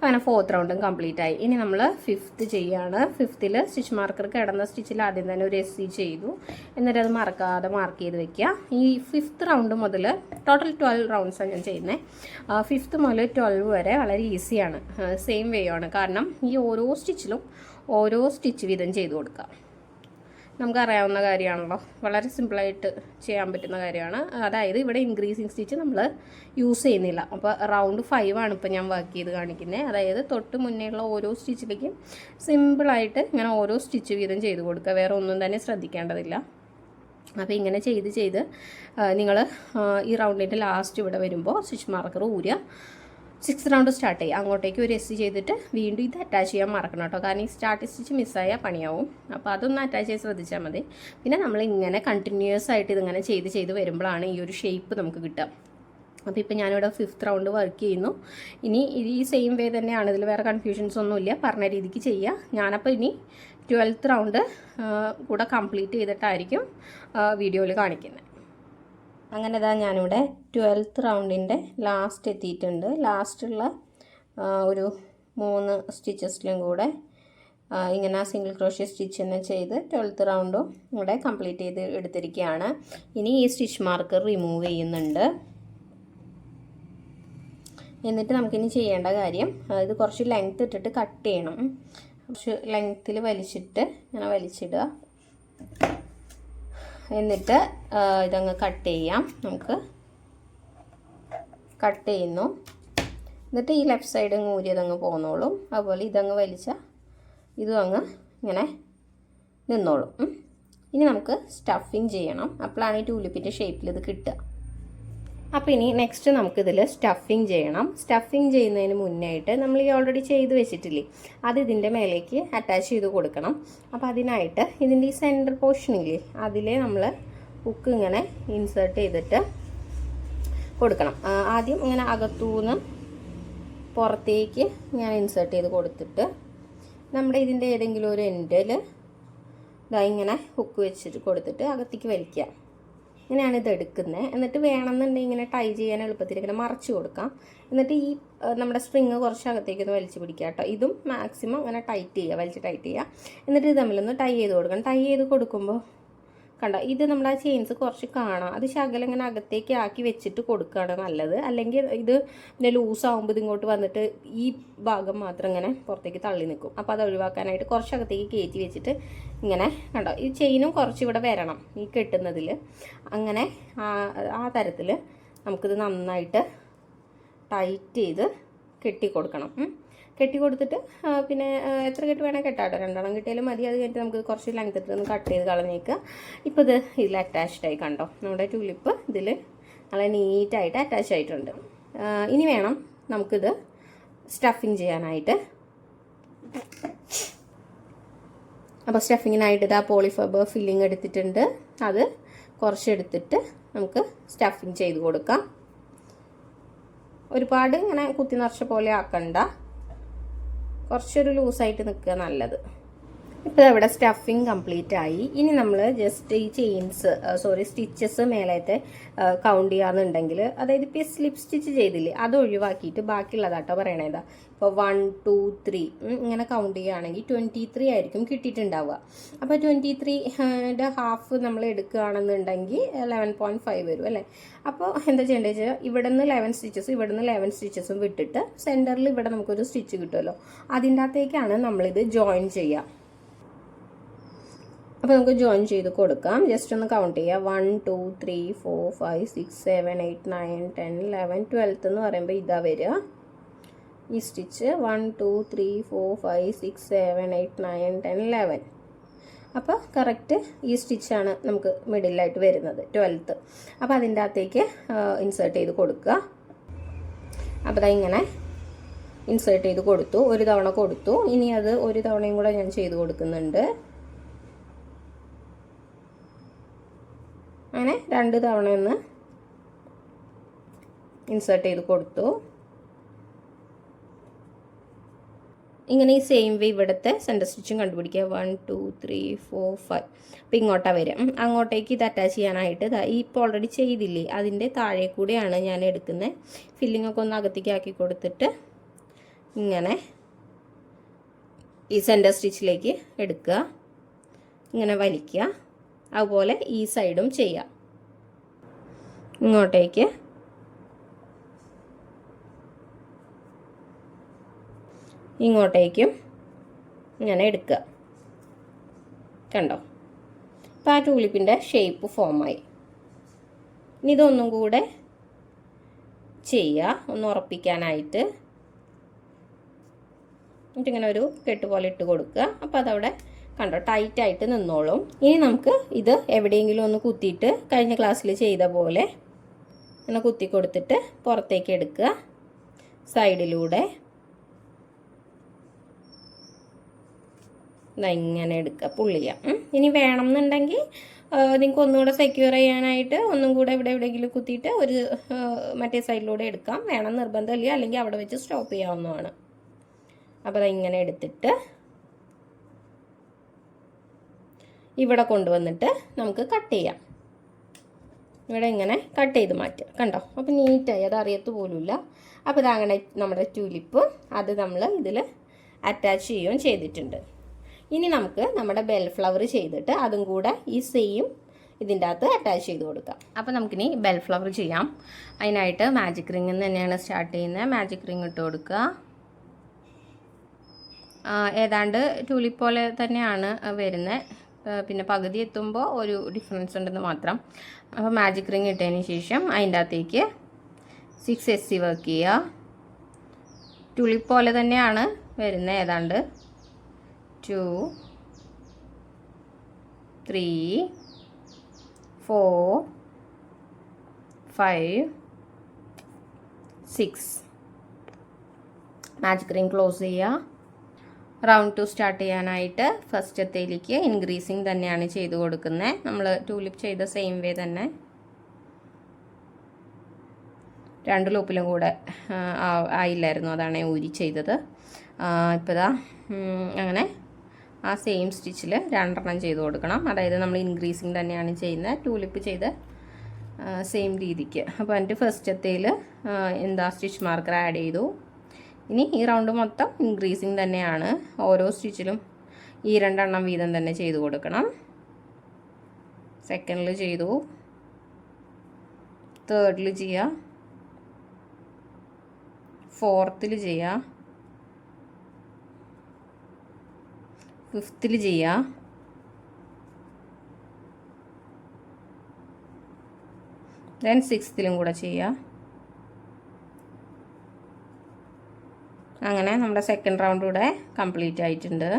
അങ്ങനെ 4th റൗണ്ടും കംപ്ലീറ്റ് ആയി. ഇനി നമ്മൾ 5th ചെയ്യാണ്. 5th സ്റ്റിച്ച് മാർക്കർ കിടന്ന സ്റ്റിച്ചിൽ ആദ്യം തന്നെ ഒരു SC ചെയ്തു. എന്നിട്ട് അത് മറക്കാതെ മാർക്ക് ചെയ്ത് വെക്കുക. ഈ 5th റൗണ്ട് മുതൽ ടോട്ടൽ 12 റൗണ്ട്സാണ് ഞാൻ ചെയ്യുന്നത്. 5th മുതൽ 12 വരെ വളരെ ഈസിയാണ്, സെയിം വേ ആണ്. കാരണം ഈ ഓരോ സ്റ്റിച്ചിലും ഓരോ സ്റ്റിച്ച് വീതം ചെയ്ത് കൊടുക്കുക. നമുക്കറിയാവുന്ന കാര്യമാണല്ലോ, വളരെ സിമ്പിളായിട്ട് ചെയ്യാൻ പറ്റുന്ന കാര്യമാണ്. അതായത് ഇവിടെ ഇൻക്രീസിങ് സ്റ്റിച്ച് നമ്മൾ യൂസ് ചെയ്യുന്നില്ല. അപ്പോൾ റൗണ്ട് 5 ആണ് ഇപ്പോൾ ഞാൻ വർക്ക് ചെയ്ത് കാണിക്കുന്നത്. അതായത് തൊട്ട് മുന്നേയുള്ള ഓരോ സ്റ്റിച്ചിലേക്കും സിമ്പിളായിട്ട് ഇങ്ങനെ ഓരോ സ്റ്റിച്ച് വീതം ചെയ്ത് കൊടുക്കുക, വേറെ ഒന്നും തന്നെ ശ്രദ്ധിക്കേണ്ടതില്ല. അപ്പോൾ ഇങ്ങനെ ചെയ്ത് നിങ്ങൾ ഈ റൗണ്ടിൻ്റെ ലാസ്റ്റ് ഇവിടെ വരുമ്പോൾ സ്റ്റിച്ച് മാർക്കർ ഊരുക. 6th റൗണ്ട് സ്റ്റാർട്ട് ചെയ്യുക. അങ്ങോട്ടേക്ക് ഒരു SC ചെയ്തിട്ട് വീണ്ടും ഇത് അറ്റാച്ച് ചെയ്യാൻ മറക്കണം കേട്ടോ, കാരണം ഈ സ്റ്റാർട്ട് സ്റ്റിച്ച് മിസ്സായാൽ പണിയാവും. അപ്പോൾ അതൊന്ന് അറ്റാച്ച് ചെയ്ത് ശ്രദ്ധിച്ചാൽ മതി. പിന്നെ നമ്മൾ ഇങ്ങനെ കണ്ടിന്യൂസ് ആയിട്ട് ഇതിങ്ങനെ ചെയ്ത് വരുമ്പോഴാണ് ഈ ഒരു ഷേപ്പ് നമുക്ക് കിട്ടുക. അപ്പോൾ ഇപ്പോൾ ഞാനിവിടെ 5th റൗണ്ട് വർക്ക് ചെയ്യുന്നു. ഇനി ഈ സെയിം വേ തന്നെയാണ്, ഇതിൽ വേറെ കൺഫ്യൂഷൻസ് ഒന്നുമില്ല, പറഞ്ഞ രീതിക്ക് ചെയ്യുക. ഞാനപ്പോൾ ഇനി 12th റൗണ്ട് കൂടെ കംപ്ലീറ്റ് ചെയ്തിട്ടായിരിക്കും വീഡിയോയിൽ കാണിക്കുന്നത്. അങ്ങനെ ഞാനിവിടെ 12th റൗണ്ടിൻ്റെ ലാസ്റ്റ് എത്തിയിട്ടുണ്ട്. ലാസ്റ്റുള്ള ഒരു 3 സ്റ്റിച്ചസിലും കൂടെ ഇങ്ങനെ സിംഗിൾ ക്രോഷ്യ സ്റ്റിച്ച് തന്നെ ചെയ്ത് 12th റൗണ്ടും ഇവിടെ കംപ്ലീറ്റ് ചെയ്ത് എടുത്തിരിക്കുകയാണ്. ഇനി ഈ സ്റ്റിച്ച് മാർക്കർ റിമൂവ് ചെയ്യുന്നുണ്ട്. എന്നിട്ട് നമുക്കിനി ചെയ്യേണ്ട കാര്യം, ഇത് കുറച്ച് ലെങ്ത് ഇട്ടിട്ട് കട്ട് ചെയ്യണം. കുറച്ച് ലെങ്ത്തിൽ വലിച്ചിട്ട് ഇങ്ങനെ വലിച്ചിടുക. എന്നിട്ട് ഇതങ്ങ് കട്ട് ചെയ്യാം. നമുക്ക് കട്ട് ചെയ്യുന്നു. എന്നിട്ട് ഈ ലെഫ്റ്റ് സൈഡ് അങ്ങ് ഊരിയതങ്ങ് പോന്നോളും. അതുപോലെ ഇതങ്ങ് വലിച്ചാൽ ഇതും അങ്ങ് ഇങ്ങനെ നിന്നോളും. ഇനി നമുക്ക് സ്റ്റഫിങ് ചെയ്യണം. അപ്പോഴാണ് ഈ ടൂലിപ്പിൻ്റെ ഷേപ്പിൽ ഇത് കിട്ടുക. അപ്പോൾ ഇനി നെക്സ്റ്റ് നമുക്കിതിൽ സ്റ്റഫിങ് ചെയ്യണം. സ്റ്റഫിങ് ചെയ്യുന്നതിന് മുന്നായിട്ട് നമ്മൾ ഈ ഓൾറെഡി ചെയ്ത് വെച്ചിട്ടില്ലേ, അത് ഇതിൻ്റെ മേലേക്ക് അറ്റാച്ച് ചെയ്ത് കൊടുക്കണം. അപ്പോൾ അതിനായിട്ട് ഇതിൻ്റെ ഈ സെൻറ്റർ പോർഷനില്ലേ, അതിലെ നമ്മൾ ഹുക്ക് ഇങ്ങനെ ഇൻസേർട്ട് ചെയ്തിട്ട് കൊടുക്കണം. ആദ്യം ഇങ്ങനെ അകത്തുനിന്ന് പുറത്തേക്ക് ഞാൻ ഇൻസേർട്ട് ചെയ്ത് കൊടുത്തിട്ട് നമ്മുടെ ഇതിൻ്റെ ഏതെങ്കിലും ഒരു എൻഡിൽ ഇങ്ങനെ ഹുക്ക് വെച്ചിട്ട് കൊടുത്തിട്ട് അകത്തേക്ക് വലിക്കുക. ഇങ്ങനെയാണ് ഇത് എടുക്കുന്നത്. എന്നിട്ട് വേണമെന്നുണ്ടെങ്കിൽ ഇങ്ങനെ ടൈ ചെയ്യാൻ എളുപ്പത്തിൽ ഇങ്ങനെ മറച്ച് കൊടുക്കാം. എന്നിട്ട് ഈ നമ്മുടെ സ്പ്രിങ് കുറച്ച് അകത്തേക്കൊന്ന് വലിച്ച് പിടിക്കുക കേട്ടോ. ഇതും മാക്സിമം അങ്ങനെ ടൈറ്റ് ചെയ്യുക, വലിച്ച് ടൈറ്റ് ചെയ്യുക. എന്നിട്ട് ഇത് തമ്മിലൊന്ന് ടൈ ചെയ്ത് കൊടുക്കണം. ടൈ ചെയ്ത് കൊടുക്കുമ്പോൾ കണ്ടോ, ഇത് നമ്മുടെ ആ ചെയിൻസ് കുറച്ച് കാണാം. അത് ശകലം ഇങ്ങനെ അകത്തേക്ക് ആക്കി വെച്ചിട്ട് കൊടുക്കുകയാണ് നല്ലത്. അല്ലെങ്കിൽ ഇത് പിന്നെ ലൂസാകുമ്പോൾ ഇതിങ്ങോട്ട് വന്നിട്ട് ഈ ഭാഗം മാത്രം ഇങ്ങനെ പുറത്തേക്ക് തള്ളി നിൽക്കും. അപ്പോൾ അത് ഒഴിവാക്കാനായിട്ട് കുറച്ച് അകത്തേക്ക് കയറ്റി വെച്ചിട്ട് ഇങ്ങനെ കണ്ടോ, ഈ ചെയിനും കുറച്ച് ഇവിടെ വരണം ഈ കെട്ടുന്നതിൽ. അങ്ങനെ ആ തരത്തിൽ നമുക്കിത് നന്നായിട്ട് ടൈറ്റ് ചെയ്ത് കെട്ടിക്കൊടുക്കണം. കെട്ടിക്കൊടുത്തിട്ട് പിന്നെ എത്ര കെട്ട് വേണേൽ കെട്ടാട്ടോ, 2 എണ്ണം കിട്ടിയാലും മതി. അത് കഴിഞ്ഞിട്ട് നമുക്ക് കുറച്ച് ലെങ്ത് ഇട്ട് കട്ട് ചെയ്ത് കളഞ്ഞേക്കുക. ഇപ്പോൾ ഇത് ഇതിൽ അറ്റാച്ച്ഡായി കണ്ടോ, നമ്മുടെ ട്യൂലിപ്പ് ഇതിൽ നല്ല നീറ്റായിട്ട് അറ്റാച്ച് ആയിട്ടുണ്ട്. ഇനി വേണം നമുക്കിത് സ്റ്റഫിങ് ചെയ്യാനായിട്ട്. അപ്പോൾ സ്റ്റഫിങ്ങിനായിട്ട് ഇതാ പോളിഫൈബർ ഫില്ലിങ് എടുത്തിട്ടുണ്ട്. അത് കുറച്ചെടുത്തിട്ട് നമുക്ക് സ്റ്റഫിങ് ചെയ്ത് കൊടുക്കാം. ഒരുപാട് ഇങ്ങനെ കുത്തി നിറച്ച പോലെ ആക്കണ്ട, കുറച്ചൊരു ലൂസായിട്ട് നിൽക്കുക നല്ലത്. ഇപ്പോൾ ഇവിടെ സ്റ്റഫിങ് കംപ്ലീറ്റ് ആയി. ഇനി നമ്മൾ ജസ്റ്റ് ഈ സ്റ്റിച്ചസ് മേലത്തെ കൗണ്ട് ചെയ്യാന്നുണ്ടെങ്കിൽ, അതായത് ഇപ്പോൾ സ്ലിപ്പ് സ്റ്റിച്ച് ചെയ്തില്ലേ അത് ഒഴിവാക്കിയിട്ട് ബാക്കിയുള്ളതാട്ടോ പറയണേതാ. ഇപ്പോൾ 1 2 3 ഇങ്ങനെ കൗണ്ട് ചെയ്യുകയാണെങ്കിൽ 23 ആയിരിക്കും കിട്ടിയിട്ടുണ്ടാവുക. അപ്പോൾ 23ൻ്റെ ഹാഫ് നമ്മൾ എടുക്കുകയാണെന്നുണ്ടെങ്കിൽ 11.5 വരും അല്ലേ. അപ്പോൾ എന്താ ചെയ്യേണ്ടത് വെച്ചാൽ ഇവിടെ നിന്ന് 11 സ്റ്റിച്ചസും ഇവിടെ നിന്ന് 11 സ്റ്റിച്ചസും വിട്ടിട്ട് സെൻറ്ററിൽ ഇവിടെ നമുക്കൊരു സ്റ്റിച്ച് കിട്ടുമല്ലോ, അതിൻ്റെ അകത്തേക്കാണ് നമ്മളിത് ജോയിൻ ചെയ്യുക. അപ്പോൾ നമുക്ക് ജോയിൻ ചെയ്ത് കൊടുക്കാം. ജസ്റ്റ് ഒന്ന് കൗണ്ട് ചെയ്യാം. 1 2 3 4 5 6 7 8 9 10 11 12 എന്ന് പറയുമ്പോൾ ഇതാ വരിക ഈ സ്റ്റിച്ച്. 1 2 3 4 5 6 7 8 9 10 11. അപ്പോൾ കറക്റ്റ് ഈ സ്റ്റിച്ചാണ് നമുക്ക് മിഡിലായിട്ട് വരുന്നത് 12th. അപ്പോൾ അതിൻ്റെ അകത്തേക്ക് ഇൻസേർട്ട് ചെയ്ത് കൊടുക്കുക. അപ്പോൾ ഇങ്ങനെ ഇൻസേർട്ട് ചെയ്ത് കൊടുത്തു. ഒരു തവണ കൊടുത്തു. ഇനി അത് ഒരു തവണയും കൂടെ ഞാൻ ചെയ്ത് കൊടുക്കുന്നുണ്ട്. അങ്ങനെ 2 തവണ ഒന്ന് ഇൻസേർട്ട് ചെയ്ത് കൊടുത്തു. ഇങ്ങനെ ഈ സെയിം വേ ഇവിടുത്തെ സെൻറ്റർ സ്റ്റിച്ചും കണ്ടുപിടിക്കുക. 1 2 3 4 5. അപ്പം ഇങ്ങോട്ടാണ് വരും. അങ്ങോട്ടേക്ക് ഇത് അറ്റാച്ച് ചെയ്യാനായിട്ട് ഇപ്പോൾ ഓൾറെഡി ചെയ്തില്ലേ അതിൻ്റെ താഴെ കൂടെയാണ് ഞാൻ എടുക്കുന്നത്. ഫില്ലിംഗ് ഒക്കെ ഒന്ന് അകത്തേക്ക് ആക്കി കൊടുത്തിട്ട് ഇങ്ങനെ ഈ സെൻറ്റർ സ്റ്റിച്ചിലേക്ക് എടുക്കുക, ഇങ്ങനെ വലിക്കുക. അതുപോലെ ഈ സൈഡും ചെയ്യാം. ഇങ്ങോട്ടേക്ക് ഇങ്ങോട്ടേക്കും ഇങ്ങനെ എടുക്കുക. കണ്ടോ? അപ്പോൾ ആ ടൂലിപ്പിൻ്റെ ഷേപ്പ് ഫോമായി. ഇനി ഇതൊന്നും കൂടെ ചെയ്യുക, ഒന്ന് ഉറപ്പിക്കാനായിട്ട്. എന്നിട്ടിങ്ങനെ ഒരു കെട്ട് പോലെ ഇട്ട് കൊടുക്കുക. അപ്പോൾ അതവിടെ കണ്ടോ ടൈറ്റായിട്ട് നിന്നോളും. ഇനി നമുക്ക് ഇത് എവിടെയെങ്കിലും ഒന്ന് കുത്തിയിട്ട് കഴിഞ്ഞ ക്ലാസ്സിൽ ചെയ്ത പോലെ ഇങ്ങനെ കുത്തി കൊടുത്തിട്ട് പുറത്തേക്ക് എടുക്കുക, സൈഡിലൂടെ ഇങ്ങനെ എടുക്കുക, പുള്ള് ചെയ്യാം. ഇനി വേണം എന്നുണ്ടെങ്കിൽ നിങ്ങൾക്ക് ഒന്നുകൂടെ സെക്യൂർ ചെയ്യാനായിട്ട് ഒന്നും കൂടെ എവിടെയെങ്കിലും കുത്തിയിട്ട് ഒരു മറ്റേ സൈഡിലൂടെ എടുക്കാം. വേണം നിർബന്ധമില്ല, അല്ലെങ്കിൽ അവിടെ വെച്ച് സ്റ്റോപ്പ് ചെയ്യാവുന്നതാണ്. അപ്പോൾ ഇങ്ങനെ എടുത്തിട്ട് ഇവിടെ കൊണ്ടുവന്നിട്ട് നമുക്ക് കട്ട് ചെയ്യാം. ഇവിടെ ഇങ്ങനെ കട്ട് ചെയ്ത് മാറ്റുക. കണ്ടോ? അപ്പോൾ നീറ്റായി, അത് അറിയത്ത് പോലുമില്ല. അപ്പോൾ ഇതങ്ങനെ നമ്മുടെ ട്യൂലിപ്പ് അത് നമ്മൾ ഇതിൽ അറ്റാച്ച് ചെയ്യുകയും ചെയ്തിട്ടുണ്ട്. ഇനി നമുക്ക് നമ്മുടെ ബെൽ ഫ്ലവർ ചെയ്തിട്ട് അതും കൂടെ ഈ സെയിം ഇതിൻ്റെ അകത്ത് അറ്റാച്ച് ചെയ്ത് കൊടുക്കാം. അപ്പോൾ നമുക്കിനി ബെൽ ഫ്ലവർ ചെയ്യാം. അതിനായിട്ട് മാജിക് റിംഗിൽ നിന്ന് തന്നെയാണ് സ്റ്റാർട്ട് ചെയ്യുന്നത്. മാജിക് റിംഗ് ഇട്ട് കൊടുക്കുക. ഏതാണ്ട് ട്യൂലിപ്പ് പോലെ തന്നെയാണ് വരുന്നത്. പിന്നെ പകുതി എത്തുമ്പോൾ ഒരു ഡിഫറൻസ് ഉണ്ടെന്ന് മാത്രം. അപ്പോൾ മാജിക് റിംഗ് ഇട്ടതിന് ശേഷം അതിൻ്റെ അകത്തേക്ക് 6SC വർക്ക് ചെയ്യുക. ട്യൂലിപ്പ് പോലെ തന്നെയാണ് വരുന്നത്. ഏതാണ്ട് 2 3 4 5 6 മാജിക് റിംഗ് ക്ലോസ് ചെയ്യുക. റൗണ്ട് 2 സ്റ്റാർട്ട് ചെയ്യാനായിട്ട് ഫസ്റ്റത്തേലേക്ക് ഇൻക്രീസിങ് തന്നെയാണ് ചെയ്ത് കൊടുക്കുന്നത്. നമ്മൾ ട്യൂലിപ്പ് ചെയ്ത സെയിം വേ തന്നെ 2 ലൂപ്പിലും കൂടെ ആയില്ലായിരുന്നു, അതാണ് ഊരി ചെയ്തത്. ഇപ്പോൾ ഇതാ അങ്ങനെ ആ സെയിം സ്റ്റിച്ചിൽ 2 ചെയ്ത് കൊടുക്കണം. അതായത് നമ്മൾ ഇൻക്രീസിങ് തന്നെയാണ് ചെയ്യുന്നത്, ട്യൂലിപ്പ് ചെയ്ത് സെയിം രീതിക്ക്. അപ്പോൾ എന്നിട്ട് ഫസ്റ്റത്തേൽ എന്താ സ്റ്റിച്ച് മാർക്കർ ആഡ് ചെയ്തു. ഇനി ഈ റൗണ്ട് മൊത്തം ഇൻക്രീസിങ് തന്നെയാണ്. ഓരോ സ്റ്റിച്ചിലും ഈ 2 വീതം തന്നെ ചെയ്ത് കൊടുക്കണം. സെക്കൻഡിൽ ചെയ്തു, തേർഡിൽ ചെയ്യുക, ഫോർത്തിൽ ചെയ്യുക, ഫിഫ്ത്തിൽ ചെയ്യുക, ദെൻ 6ത്തിലും കൂടെ ചെയ്യുക. അങ്ങനെ നമ്മുടെ സെക്കൻഡ് റൗണ്ട് കൂടെ കംപ്ലീറ്റ് ആയിട്ടുണ്ട്.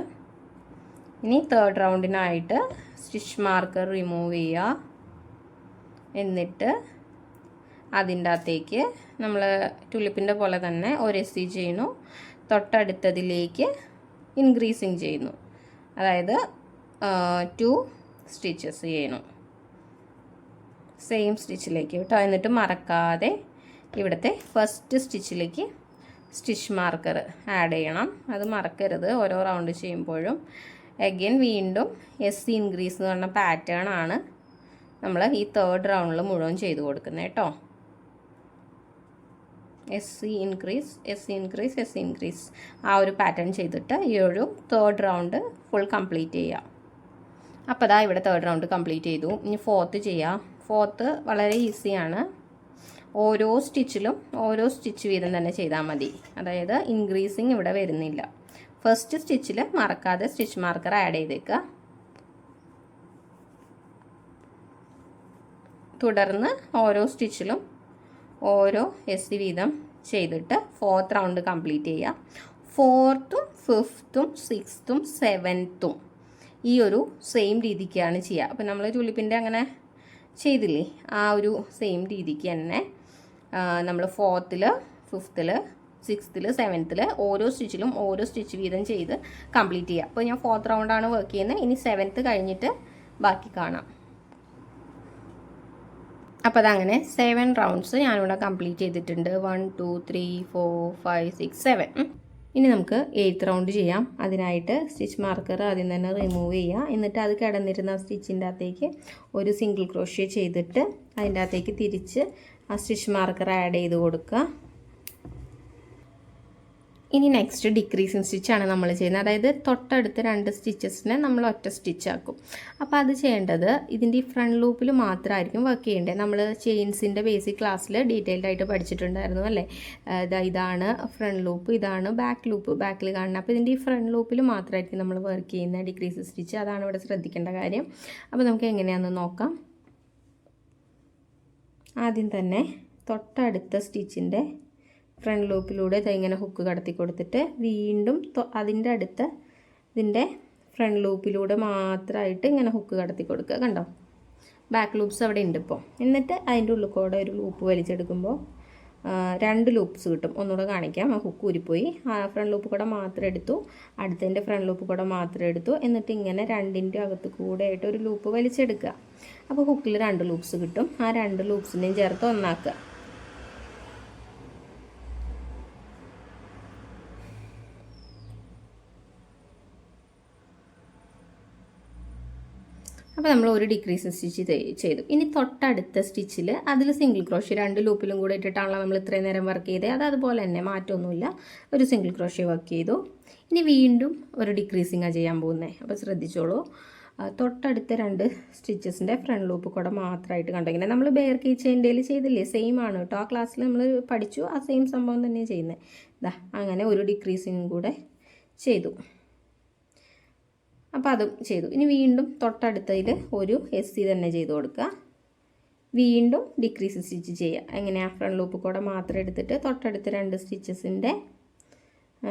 ഇനി തേർഡ് റൗണ്ടിനായിട്ട് സ്റ്റിച്ച് മാർക്കർ റിമൂവ് ചെയ്യുക. എന്നിട്ട് അതിൻ്റെ അകത്തേക്ക് നമ്മൾ ട്യൂലിപ്പിൻ്റെ പോലെ തന്നെ ഒരു SC ചെയ്യുന്നു. തൊട്ടടുത്തതിലേക്ക് ഇൻക്രീസിങ് ചെയ്യുന്നു. അതായത് 2 സ്റ്റിച്ചസ് ചെയ്യണം സെയിം സ്റ്റിച്ചിലേക്ക് കേട്ടോ. എന്നിട്ട് മറക്കാതെ ഇവിടുത്തെ ഫസ്റ്റ് സ്റ്റിച്ചിലേക്ക് സ്റ്റിച്ച് മാർക്കർ ആഡ് ചെയ്യണം. അത് മറക്കരുത് ഓരോ റൗണ്ട് ചെയ്യുമ്പോഴും. അഗൈൻ വീണ്ടും SC ഇൻക്രീസ് എന്ന് പറഞ്ഞ പാറ്റേൺ ആണ് നമ്മൾ ഈ തേർഡ് റൗണ്ടിൽ മുഴുവൻ ചെയ്ത് കൊടുക്കുന്നത് കേട്ടോ. SC increase SC increase SC increase ആ ഒരു പാറ്റേൺ ചെയ്തിട്ട് ഈ ഒരു തേർഡ് റൗണ്ട് ഫുൾ കംപ്ലീറ്റ് ചെയ്യുക. അപ്പോൾ അതാ ഇവിടെ തേർഡ് റൗണ്ട് കംപ്ലീറ്റ് ചെയ്തു. ഇനി ഫോർത്ത് ചെയ്യാം. ഫോർത്ത് വളരെ ഈസിയാണ്. ഓരോ സ്റ്റിച്ചിലും ഓരോ സ്റ്റിച്ച് വീതം തന്നെ ചെയ്താൽ മതി. അതായത് ഇൻക്രീസിങ് ഇവിടെ വരുന്നില്ല. ഫസ്റ്റ് സ്റ്റിച്ചിൽ മറക്കാതെ സ്റ്റിച്ച് മാർക്കർ ആഡ് ചെയ്തേക്കുക. തുടർന്ന് ഓരോ സ്റ്റിച്ചിലും ഓരോ എസ് വീതം ചെയ്തിട്ട് 4th റൗണ്ട് കംപ്ലീറ്റ് ചെയ്യുക. 4th, 5th, 6th, 7th ഈ ഒരു സെയിം രീതിക്കാണ് ചെയ്യുക. അപ്പോൾ നമ്മൾ ടുലിപ്പിൻ്റെ അങ്ങനെ ചെയ്തില്ലേ, ആ ഒരു സെയിം രീതിക്ക് തന്നെ നമ്മൾ 4th, 5th, 6th, 7th ഓരോ സ്റ്റിച്ചിലും ഓരോ സ്റ്റിച്ച് വീതം ചെയ്ത് കംപ്ലീറ്റ് ചെയ്യുക. അപ്പോൾ ഞാൻ 4th റൗണ്ടാണ് വർക്ക് ചെയ്യുന്നത്. ഇനി 7th കഴിഞ്ഞിട്ട് ബാക്കി കാണാം. അപ്പോൾ അതങ്ങനെ 7 റൗണ്ട്സ് ഞാനിവിടെ കംപ്ലീറ്റ് ചെയ്തിട്ടുണ്ട്. 1, 2, 3, 4, 5, 6, 7. ഇനി നമുക്ക് 8th റൗണ്ട് ചെയ്യാം. അതിനായിട്ട് സ്റ്റിച്ച് മാർക്കർ ആദ്യം തന്നെ റിമൂവ് ചെയ്യുക. എന്നിട്ട് അത് കിടന്നിരുന്ന സ്റ്റിച്ചിൻ്റെ അകത്തേക്ക് ഒരു സിംഗിൾ ക്രോഷ്യ ചെയ്തിട്ട് അതിൻ്റെ അകത്തേക്ക് തിരിച്ച് ആ സ്റ്റിച്ച് മാർക്കർ ആഡ് ചെയ്ത് കൊടുക്കുക. ഇനി നെക്സ്റ്റ് ഡിക്രീസിങ് സ്റ്റിച്ചാണ് നമ്മൾ ചെയ്യുന്നത്. അതായത് തൊട്ടടുത്ത 2 സ്റ്റിച്ചസിനെ നമ്മൾ ഒറ്റ സ്റ്റിച്ചാക്കും. അപ്പോൾ അത് ചെയ്യേണ്ടത് ഇതിൻ്റെ ഈ ഫ്രണ്ട് ലൂപ്പിൽ മാത്രമായിരിക്കും വർക്ക് ചെയ്യേണ്ടത്. നമ്മൾ ചെയിൻസിൻ്റെ ബേസിക് ക്ലാസ്സിൽ ഡീറ്റെയിൽഡ് ആയിട്ട് പഠിച്ചിട്ടുണ്ടായിരുന്നു അല്ലേ. ഇതാണ് ഫ്രണ്ട് ലൂപ്പ്, ഇതാണ് ബാക്ക് ലൂപ്പ്, ബാക്കിൽ കാണുന്നത്. അപ്പോൾ ഇതിൻ്റെ ഈ ഫ്രണ്ട് ലൂപ്പിൽ മാത്രമായിരിക്കും നമ്മൾ വർക്ക് ചെയ്യുന്ന ഡിക്രീസ് സ്റ്റിച്ച്. അതാണ് ഇവിടെ ശ്രദ്ധിക്കേണ്ട കാര്യം. അപ്പോൾ നമുക്ക് എങ്ങനെയാണെന്ന് നോക്കാം. ആദ്യം തന്നെ തൊട്ടടുത്ത സ്റ്റിച്ചിൻ്റെ ഫ്രണ്ട് ലൂപ്പിലൂടെ ഇങ്ങനെ ഹുക്ക് കടത്തി കൊടുത്തിട്ട് വീണ്ടും അതിൻ്റെ അടുത്ത ഇതിൻ്റെ ഫ്രണ്ട് ലൂപ്പിലൂടെ മാത്രമായിട്ട് ഇങ്ങനെ ഹുക്ക് കടത്തി കൊടുക്കുക. കണ്ടോ, ബാക്ക് ലൂപ്സ് അവിടെ ഉണ്ട് ഇപ്പോൾ. എന്നിട്ട് അതിൻ്റെ ഉള്ളിൽ കൂടെ ഒരു ലൂപ്പ് വലിച്ചെടുക്കുമ്പോൾ 2 ലൂപ്സ് കിട്ടും. ഒന്നുകൂടെ കാണിക്കാം. ആ ഹുക്ക് ഊരിപ്പോയി. ഫ്രണ്ട് ലൂപ്പ് കൂടെ മാത്രം എടുത്തു, അടുത്തതിൻ്റെ ഫ്രണ്ട് ലൂപ്പ് കൂടെ മാത്രം എടുത്തു. എന്നിട്ട് ഇങ്ങനെ 2ൻ്റെ അകത്ത് കൂടെ ആയിട്ട് ഒരു ലൂപ്പ് വലിച്ചെടുക്കുക. അപ്പോൾ ഹുക്കിൽ 2 ലൂപ്സ് കിട്ടും. ആ 2 ലൂപ്സിനെയും ചേർത്ത് ഒന്നാക്കുക. അപ്പോൾ നമ്മൾ ഒരു ഡിക്രീസ് സ്റ്റിച്ച് ചെയ്തു. ഇനി തൊട്ടടുത്ത സ്റ്റിച്ചിൽ അതിൽ സിംഗിൾ ക്രോഷ്യ 2 ലൂപ്പിലും കൂടെ ഇട്ടിട്ടാണല്ലോ നമ്മൾ ഇത്രയും നേരം വർക്ക് ചെയ്തത്. അത് അതുപോലെ തന്നെ മാറ്റമൊന്നുമില്ല. ഒരു സിംഗിൾ ക്രോഷ്യ വർക്ക് ചെയ്തു. ഇനി വീണ്ടും ഒരു ഡിക്രീസിങ്ങാണ് ചെയ്യാൻ പോകുന്നത്. അപ്പോൾ ശ്രദ്ധിച്ചോളൂ. തൊട്ടടുത്ത 2 സ്റ്റിച്ചസിൻ്റെ ഫ്രണ്ട് ലൂപ്പ് കൂടെ മാത്രമായിട്ട് കണ്ടെങ്കിൽ നമ്മൾ ബെയർ കീ ചെയിൻ്റെയിൽ ചെയ്തില്ലേ, സെയിം ആണ് കേട്ടോ. ആ ക്ലാസ്സിൽ നമ്മൾ പഠിച്ചു, ആ സെയിം സംഭവം തന്നെയാണ് ചെയ്യുന്നത്. ഇതാ അങ്ങനെ ഒരു ഡിക്രീസിങ് കൂടെ ചെയ്തു. അപ്പോൾ അതും ചെയ്തു. ഇനി വീണ്ടും തൊട്ടടുത്തതിൽ ഒരു SC തന്നെ ചെയ്ത് കൊടുക്കുക. വീണ്ടും ഡിക്രീസ് സ്റ്റിച്ച് ചെയ്യുക. എങ്ങനെയാണ്, ഫ്രണ്ട് ലൂപ്പ് കൂടെ മാത്രം എടുത്തിട്ട് തൊട്ടടുത്ത 2 സ്റ്റിച്ചസിൻ്റെ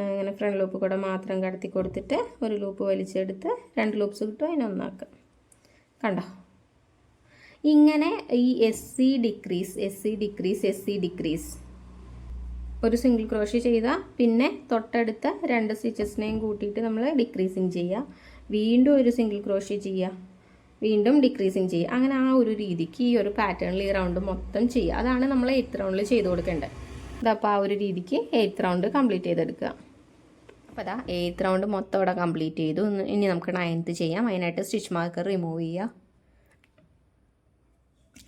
അങ്ങനെ ഫ്രണ്ട് ലൂപ്പ് കൂടെ മാത്രം കടത്തി കൊടുത്തിട്ട് ഒരു ലൂപ്പ് വലിച്ചെടുത്ത് 2 ലൂപ്സ് കിട്ടും, അതിനെ ഒന്നാക്കുക. കണ്ടോ, ഇങ്ങനെ ഈ SC ഡിക്രീസ് ഒരു സിംഗിൾ ക്രോഷ്യ ചെയ്താൽ പിന്നെ തൊട്ടടുത്ത 2 സ്റ്റിച്ചസിനെയും കൂട്ടിയിട്ട് നമ്മൾ ഡിക്രീസിങ് ചെയ്യുക. വീണ്ടും ഒരു സിംഗിൾ ക്രോഷ്യ ചെയ്യുക, വീണ്ടും ഡിക്രീസിങ് ചെയ്യുക. അങ്ങനെ ആ ഒരു രീതിക്ക് ഈ ഒരു പാറ്റേണിൽ ഈ റൗണ്ട് മൊത്തം ചെയ്യുക. അതാണ് നമ്മൾ 8th റൗണ്ടിൽ ചെയ്ത് കൊടുക്കേണ്ടത്. ഇതപ്പോൾ ആ ഒരു രീതിക്ക് 8th റൗണ്ട് കംപ്ലീറ്റ് ചെയ്തെടുക്കുക. അപ്പോൾ അതാ 8th റൗണ്ട് മൊത്തം ഇവിടെ കംപ്ലീറ്റ് ചെയ്തു. ഇനി നമുക്ക് 9th ചെയ്യാം. അതിനായിട്ട് സ്റ്റിച്ച് മാർക്കർ റിമൂവ് ചെയ്യുക.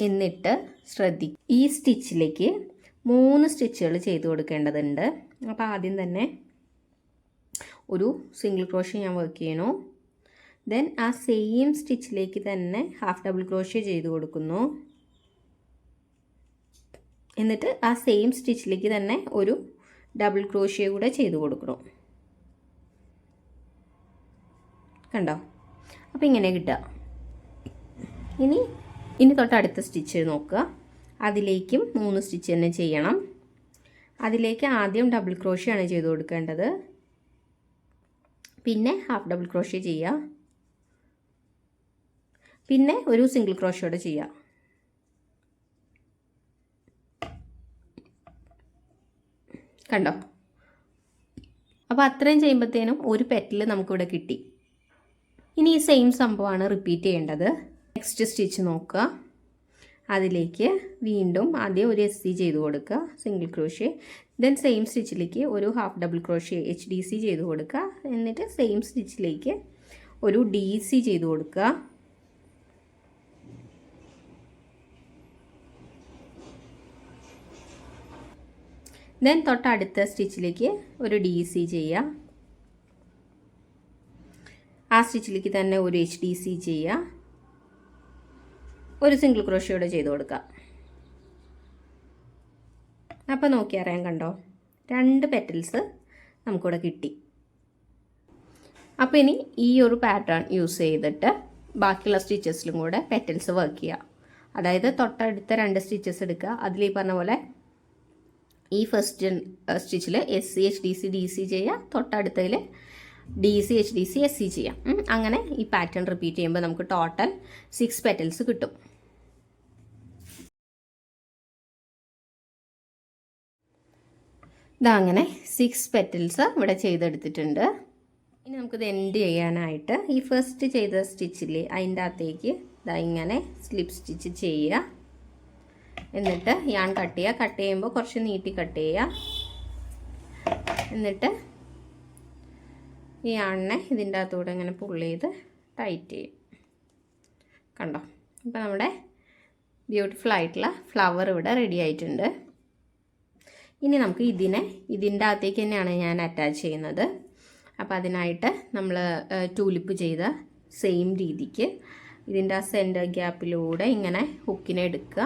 എന്നിട്ട് ശ്രദ്ധിക്കുക, ഈ സ്റ്റിച്ചിലേക്ക് 3 സ്റ്റിച്ചുകൾ ചെയ്ത് കൊടുക്കേണ്ടതുണ്ട്. അപ്പോൾ ആദ്യം തന്നെ ഒരു സിംഗിൾ ക്രോഷ്യ ഞാൻ വർക്ക് ചെയ്യണു. ദെൻ ആ സെയിം സ്റ്റിച്ചിലേക്ക് തന്നെ ഹാഫ് ഡബിൾ ക്രോഷ്യ ചെയ്ത് കൊടുക്കുന്നു. എന്നിട്ട് ആ സെയിം സ്റ്റിച്ചിലേക്ക് തന്നെ ഒരു ഡബിൾ ക്രോഷ്യ കൂടെ ചെയ്ത് കൊടുക്കണം. കണ്ടോ, അപ്പോൾ ഇങ്ങനെ കിട്ടുക. ഇനി തൊട്ട് അടുത്ത സ്റ്റിച്ച് നോക്കുക. അതിലേക്കും 3 സ്റ്റിച്ച് തന്നെ ചെയ്യണം. അതിലേക്ക് ആദ്യം ഡബിൾ ക്രോഷ്യ ആണ് ചെയ്ത് കൊടുക്കേണ്ടത്. പിന്നെ ഹാഫ് ഡബിൾ ക്രോഷ്യ ചെയ്യുക. പിന്നെ ഒരു സിംഗിൾ ക്രോഷ്യോടെ ചെയ്യുക. കണ്ടോ, അപ്പോൾ അത്രയും ചെയ്യുമ്പോഴത്തേനും ഒരു പെറ്റൽ നമുക്കിവിടെ കിട്ടി. ഇനി ഈ സെയിം സംഭവമാണ് റിപ്പീറ്റ് ചെയ്യേണ്ടത്. നെക്സ്റ്റ് സ്റ്റിച്ച് നോക്കുക. അതിലേക്ക് വീണ്ടും ആദ്യം ഒരു SC ചെയ്ത് കൊടുക്കുക, സിംഗിൾ ക്രോഷ്യ. ദെൻ സെയിം സ്റ്റിച്ചിലേക്ക് ഒരു ഹാഫ് ഡബിൾ ക്രോഷ്യ HDC ചെയ്ത് കൊടുക്കുക. എന്നിട്ട് സെയിം സ്റ്റിച്ചിലേക്ക് ഒരു DC ചെയ്ത് കൊടുക്കുക. ദെൻ തൊട്ടടുത്ത സ്റ്റിച്ചിലേക്ക് ഒരു DC ചെയ്യുക. ആ സ്റ്റിച്ചിലേക്ക് തന്നെ ഒരു HDC ചെയ്യുക. ഒരു സിംഗിൾ ക്രോഷ്യോടെ ചെയ്ത് കൊടുക്കുക. അപ്പോൾ നോക്കി അറിയാൻ, കണ്ടോ, 2 പെറ്റൽസ് നമുക്കിവിടെ കിട്ടി. അപ്പോൾ ഇനി ഈ ഒരു പാറ്റേൺ യൂസ് ചെയ്തിട്ട് ബാക്കിയുള്ള സ്റ്റിച്ചസിലും കൂടെ പെറ്റൽസ് വർക്ക് ചെയ്യുക. അതായത് തൊട്ടടുത്ത 2 സ്റ്റിച്ചസ് എടുക്കുക. അതിൽ ഈ പറഞ്ഞ പോലെ ഈ ഫസ്റ്റ് സ്റ്റിച്ചിൽ SC HDC DC ചെയ്യുക, തൊട്ടടുത്തതിൽ DC HDC SC ചെയ്യാം. അങ്ങനെ ഈ പാറ്റേൺ റിപ്പീറ്റ് ചെയ്യുമ്പോൾ നമുക്ക് ടോട്ടൽ 6 പെറ്റൽസ് കിട്ടും. ഇതാ അങ്ങനെ 6 പെറ്റൽസ് ഇവിടെ ചെയ്തെടുത്തിട്ടുണ്ട്. ഇനി നമുക്കിത് എൻഡ് ചെയ്യാനായിട്ട് ഈ ഫസ്റ്റ് ചെയ്ത സ്റ്റിച്ചിൽ അതിൻ്റെ അകത്തേക്ക് ഇതാ ഇങ്ങനെ സ്ലിപ്പ് സ്റ്റിച്ച് ചെയ്യുക. എന്നിട്ട് യാൺ കട്ട് ചെയ്യുക. കട്ട് ചെയ്യുമ്പോൾ കുറച്ച് നീട്ടി കട്ട് ചെയ്യുക. എന്നിട്ട് ഈ യാണിനെ ഇതിൻ്റെ അകത്തൂടെ ഇങ്ങനെ പുള്ള് ചെയ്ത് ടൈറ്റ് ചെയ്യും. കണ്ടോ? അപ്പോൾ നമ്മുടെ ബ്യൂട്ടിഫുൾ ആയിട്ടുള്ള ഫ്ലവർ ഇവിടെ റെഡി ആയിട്ടുണ്ട്. ഇനി നമുക്ക് ഇതിൻ്റെ അകത്തേക്ക് തന്നെയാണ് ഞാൻ അറ്റാച്ച് ചെയ്യുന്നത്. അപ്പോൾ അതിനായിട്ട് നമ്മൾ ടൂലിപ്പ് ചെയ്ത സെയിം രീതിക്ക് ഇതിൻ്റെ ആ സെൻറ്റർ ഗ്യാപ്പിലൂടെ ഇങ്ങനെ ഹുക്കിനെ എടുക്കുക.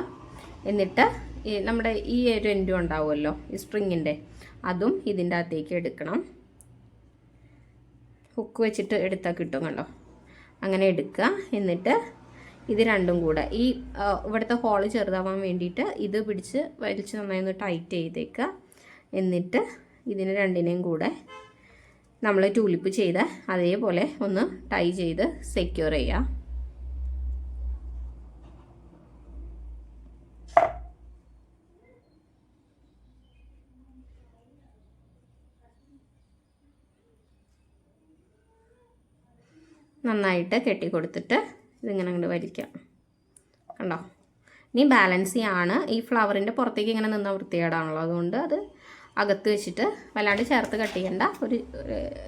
എന്നിട്ട് നമ്മുടെ ഈ ഒരു എൻഡും ഉണ്ടാവുമല്ലോ ഈ സ്ട്രിങ്ങിൻ്റെ, അതും ഇതിൻ്റെ അകത്തേക്ക് എടുക്കണം. ഹുക്ക് വെച്ചിട്ട് എടുത്താൽ കിട്ടും. കണ്ടോ? അങ്ങനെ എടുക്കുക. എന്നിട്ട് ഇത് രണ്ടും കൂടെ ഈ ഇവിടുത്തെ ഹോള് ചെറുതാവാൻ വേണ്ടിയിട്ട് ഇത് പിടിച്ച് വലിച്ച് നന്നായി ഒന്ന് ടൈറ്റ് ചെയ്തേക്കുക. എന്നിട്ട് ഇതിന് രണ്ടിനെയും കൂടെ നമ്മൾ ടൂലിപ്പ് ചെയ്ത് അതേപോലെ ഒന്ന് ടൈ ചെയ്ത് സെക്യൂർ ചെയ്യുക. നന്നായിട്ട് കെട്ടിക്കൊടുത്തിട്ട് ഇതിങ്ങനെ അങ്ങോട്ട് വലിക്കാം. കണ്ടോ? ഇനി ബാലൻസ് ചെയ്യാണ്. ഈ ഫ്ലവറിൻ്റെ പുറത്തേക്ക് ഇങ്ങനെ നിന്ന വൃത്തികേടാണല്ലോ, അതുകൊണ്ട് അത് അകത്ത് വെച്ചിട്ട് വല്ലാണ്ട് ചേർത്ത് കട്ട് ചെയ്യണ്ട. ഒരു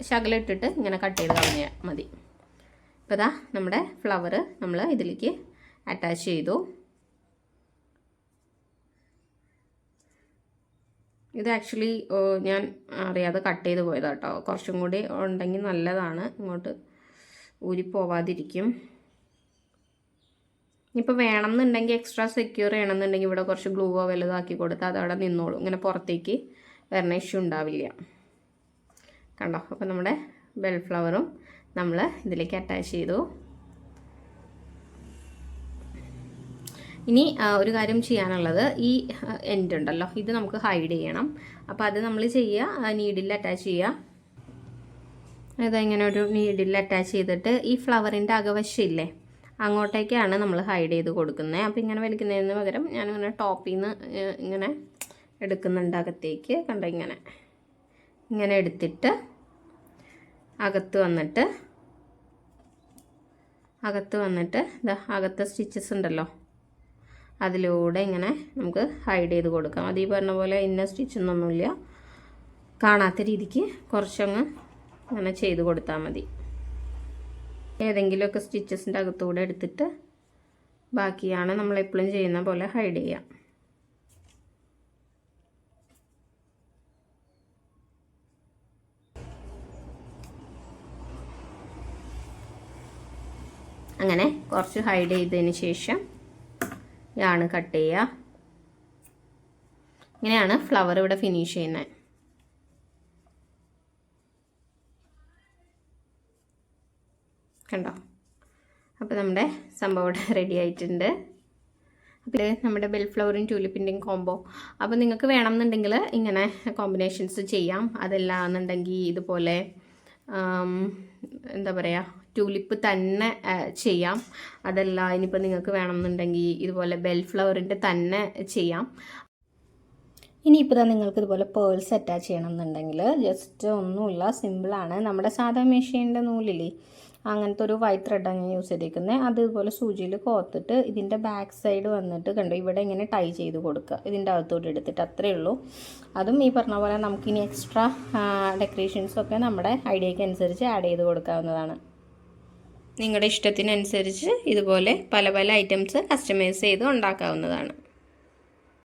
ശകലം ഇട്ടിട്ട് ഇങ്ങനെ കട്ട് ചെയ്ത് കളഞ്ഞാൽ മതി. ഇപ്പോൾ ഇതാ നമ്മുടെ ഫ്ലവർ നമ്മൾ ഇതിലേക്ക് അറ്റാച്ച് ചെയ്തു. ഇത് ആക്ച്വലി ഞാൻ അറിയാതെ കട്ട് ചെയ്ത് പോയതാണ് കേട്ടോ. കുറച്ചും കൂടി ഉണ്ടെങ്കിൽ നല്ലതാണ്, ഇങ്ങോട്ട് ഊരിപ്പോവാതിരിക്കും. ഇപ്പോൾ വേണമെന്നുണ്ടെങ്കിൽ എക്സ്ട്രാ സെക്യൂർ ചെയ്യണമെന്നുണ്ടെങ്കിൽ ഇവിടെ കുറച്ച് ഗ്ലൂവോ വലുതാക്കി കൊടുത്താൽ അതവിടെ നിന്നോളൂ. ഇങ്ങനെ പുറത്തേക്ക് വരണ ഇഷ്യൂ ഉണ്ടാവില്ല. കണ്ടോ? അപ്പോൾ നമ്മുടെ ബെൽ ഫ്ലവറും നമ്മൾ ഇതിലേക്ക് അറ്റാച്ച് ചെയ്തു. ഇനി ഒരു കാര്യം ചെയ്യാനുള്ളത്, ഈ എൻഡ് ഉണ്ടല്ലോ ഇത് നമുക്ക് ഹൈഡ് ചെയ്യണം. അപ്പോൾ അത് നമ്മൾ ചെയ്യുക, നീഡിൽ അറ്റാച്ച് ചെയ്യുക. ഇങ്ങനെ ഒരു നീഡിൽ അറ്റാച്ച് ചെയ്തിട്ട് ഈ ഫ്ലവറിൻ്റെ അകവശമില്ലേ അങ്ങോട്ടേക്കാണ് നമ്മൾ ഹൈഡ് ചെയ്ത് കൊടുക്കുന്നത്. അപ്പോൾ ഇങ്ങനെ വലിക്കുന്നതിന് പകരം ഞാനിങ്ങനെ ടോപ്പിൽ നിന്ന് ഇങ്ങനെ എടുക്കുന്നുണ്ട് അകത്തേക്ക്. കണ്ടോ? ഇങ്ങനെ എടുത്തിട്ട് അകത്ത് വന്നിട്ട് ഇതാ അകത്തെ സ്റ്റിച്ചസ് ഉണ്ടല്ലോ അതിലൂടെ ഇങ്ങനെ നമുക്ക് ഹൈഡ് ചെയ്ത് കൊടുക്കാം. അത് ഈ പറഞ്ഞ പോലെ ഇന്ന സ്റ്റിച്ചൊന്നൊന്നുമില്ല, കാണാത്ത രീതിക്ക് കുറച്ചങ്ങ് അങ്ങനെ ചെയ്ത് കൊടുത്താൽ മതി. ഏതെങ്കിലുമൊക്കെ സ്റ്റിച്ചസിൻ്റെ അകത്തൂടെ എടുത്തിട്ട് ബാക്കിയാണ് നമ്മളെപ്പോഴും ചെയ്യുന്ന പോലെ ഹൈഡ് ചെയ്യാം. അങ്ങനെ കുറച്ച് ഹൈഡ് ചെയ്തതിന് ശേഷം യാണ് കട്ട് ചെയ്യുക. ഇങ്ങനെയാണ് ഫ്ലവർ ഇവിടെ ഫിനിഷ് ചെയ്യുന്നത്. കണ്ടോ? അപ്പോൾ നമ്മുടെ സംഭവം ഇവിടെ റെഡി ആയിട്ടുണ്ട്. അപ്പോൾ നമ്മുടെ ബെൽ ഫ്ലവറും ട്യൂലിപ്പിൻ്റെയും കോംബോ. അപ്പോൾ നിങ്ങൾക്ക് വേണമെന്നുണ്ടെങ്കിൽ ഇങ്ങനെ കോമ്പിനേഷൻസ് ചെയ്യാം. അതല്ല എന്നുണ്ടെങ്കിൽ ഇതുപോലെ എന്താ പറയുക, ട്യൂലിപ്പ് തന്നെ ചെയ്യാം. അതല്ല ഇനിയിപ്പോൾ നിങ്ങൾക്ക് വേണമെന്നുണ്ടെങ്കിൽ ഇതുപോലെ ബെൽ ഫ്ലവറിൻ്റെ തന്നെ ചെയ്യാം. ഇനിയിപ്പോൾ നിങ്ങൾക്ക് ഇതുപോലെ പേൾസ് അറ്റാച്ച് ചെയ്യണം എന്നുണ്ടെങ്കിൽ ജസ്റ്റ് ഒന്നുമില്ല, സിമ്പിളാണ്. നമ്മുടെ സാധാ മെഷീൻ്റെ നൂലില്ലേ അങ്ങനത്തെ ഒരു വൈറ്റ് ത്രെഡാണ് ഞാൻ യൂസ് ചെയ്തിരിക്കുന്നത്. അതുപോലെ സൂചിയിൽ കോർത്തിട്ട് ഇതിൻ്റെ ബാക്ക് സൈഡ് വന്നിട്ട് കണ്ടോ ഇവിടെ ഇങ്ങനെ ടൈ ചെയ്ത് കൊടുക്കുക. ഇതിൻ്റെ അകത്തോട്ട് എടുത്തിട്ട് അത്രയേ ഉള്ളൂ. അതും ഈ പറഞ്ഞ പോലെ നമുക്കിനി എക്സ്ട്രാ ഡെക്കറേഷൻസൊക്കെ നമ്മുടെ ഐഡിയയ്ക്ക് അനുസരിച്ച് ആഡ് ചെയ്ത് കൊടുക്കാവുന്നതാണ്. നിങ്ങളുടെ ഇഷ്ടത്തിനനുസരിച്ച് ഇതുപോലെ പല പല ഐറ്റംസ് കസ്റ്റമൈസ് ചെയ്ത് ഉണ്ടാക്കാവുന്നതാണ്.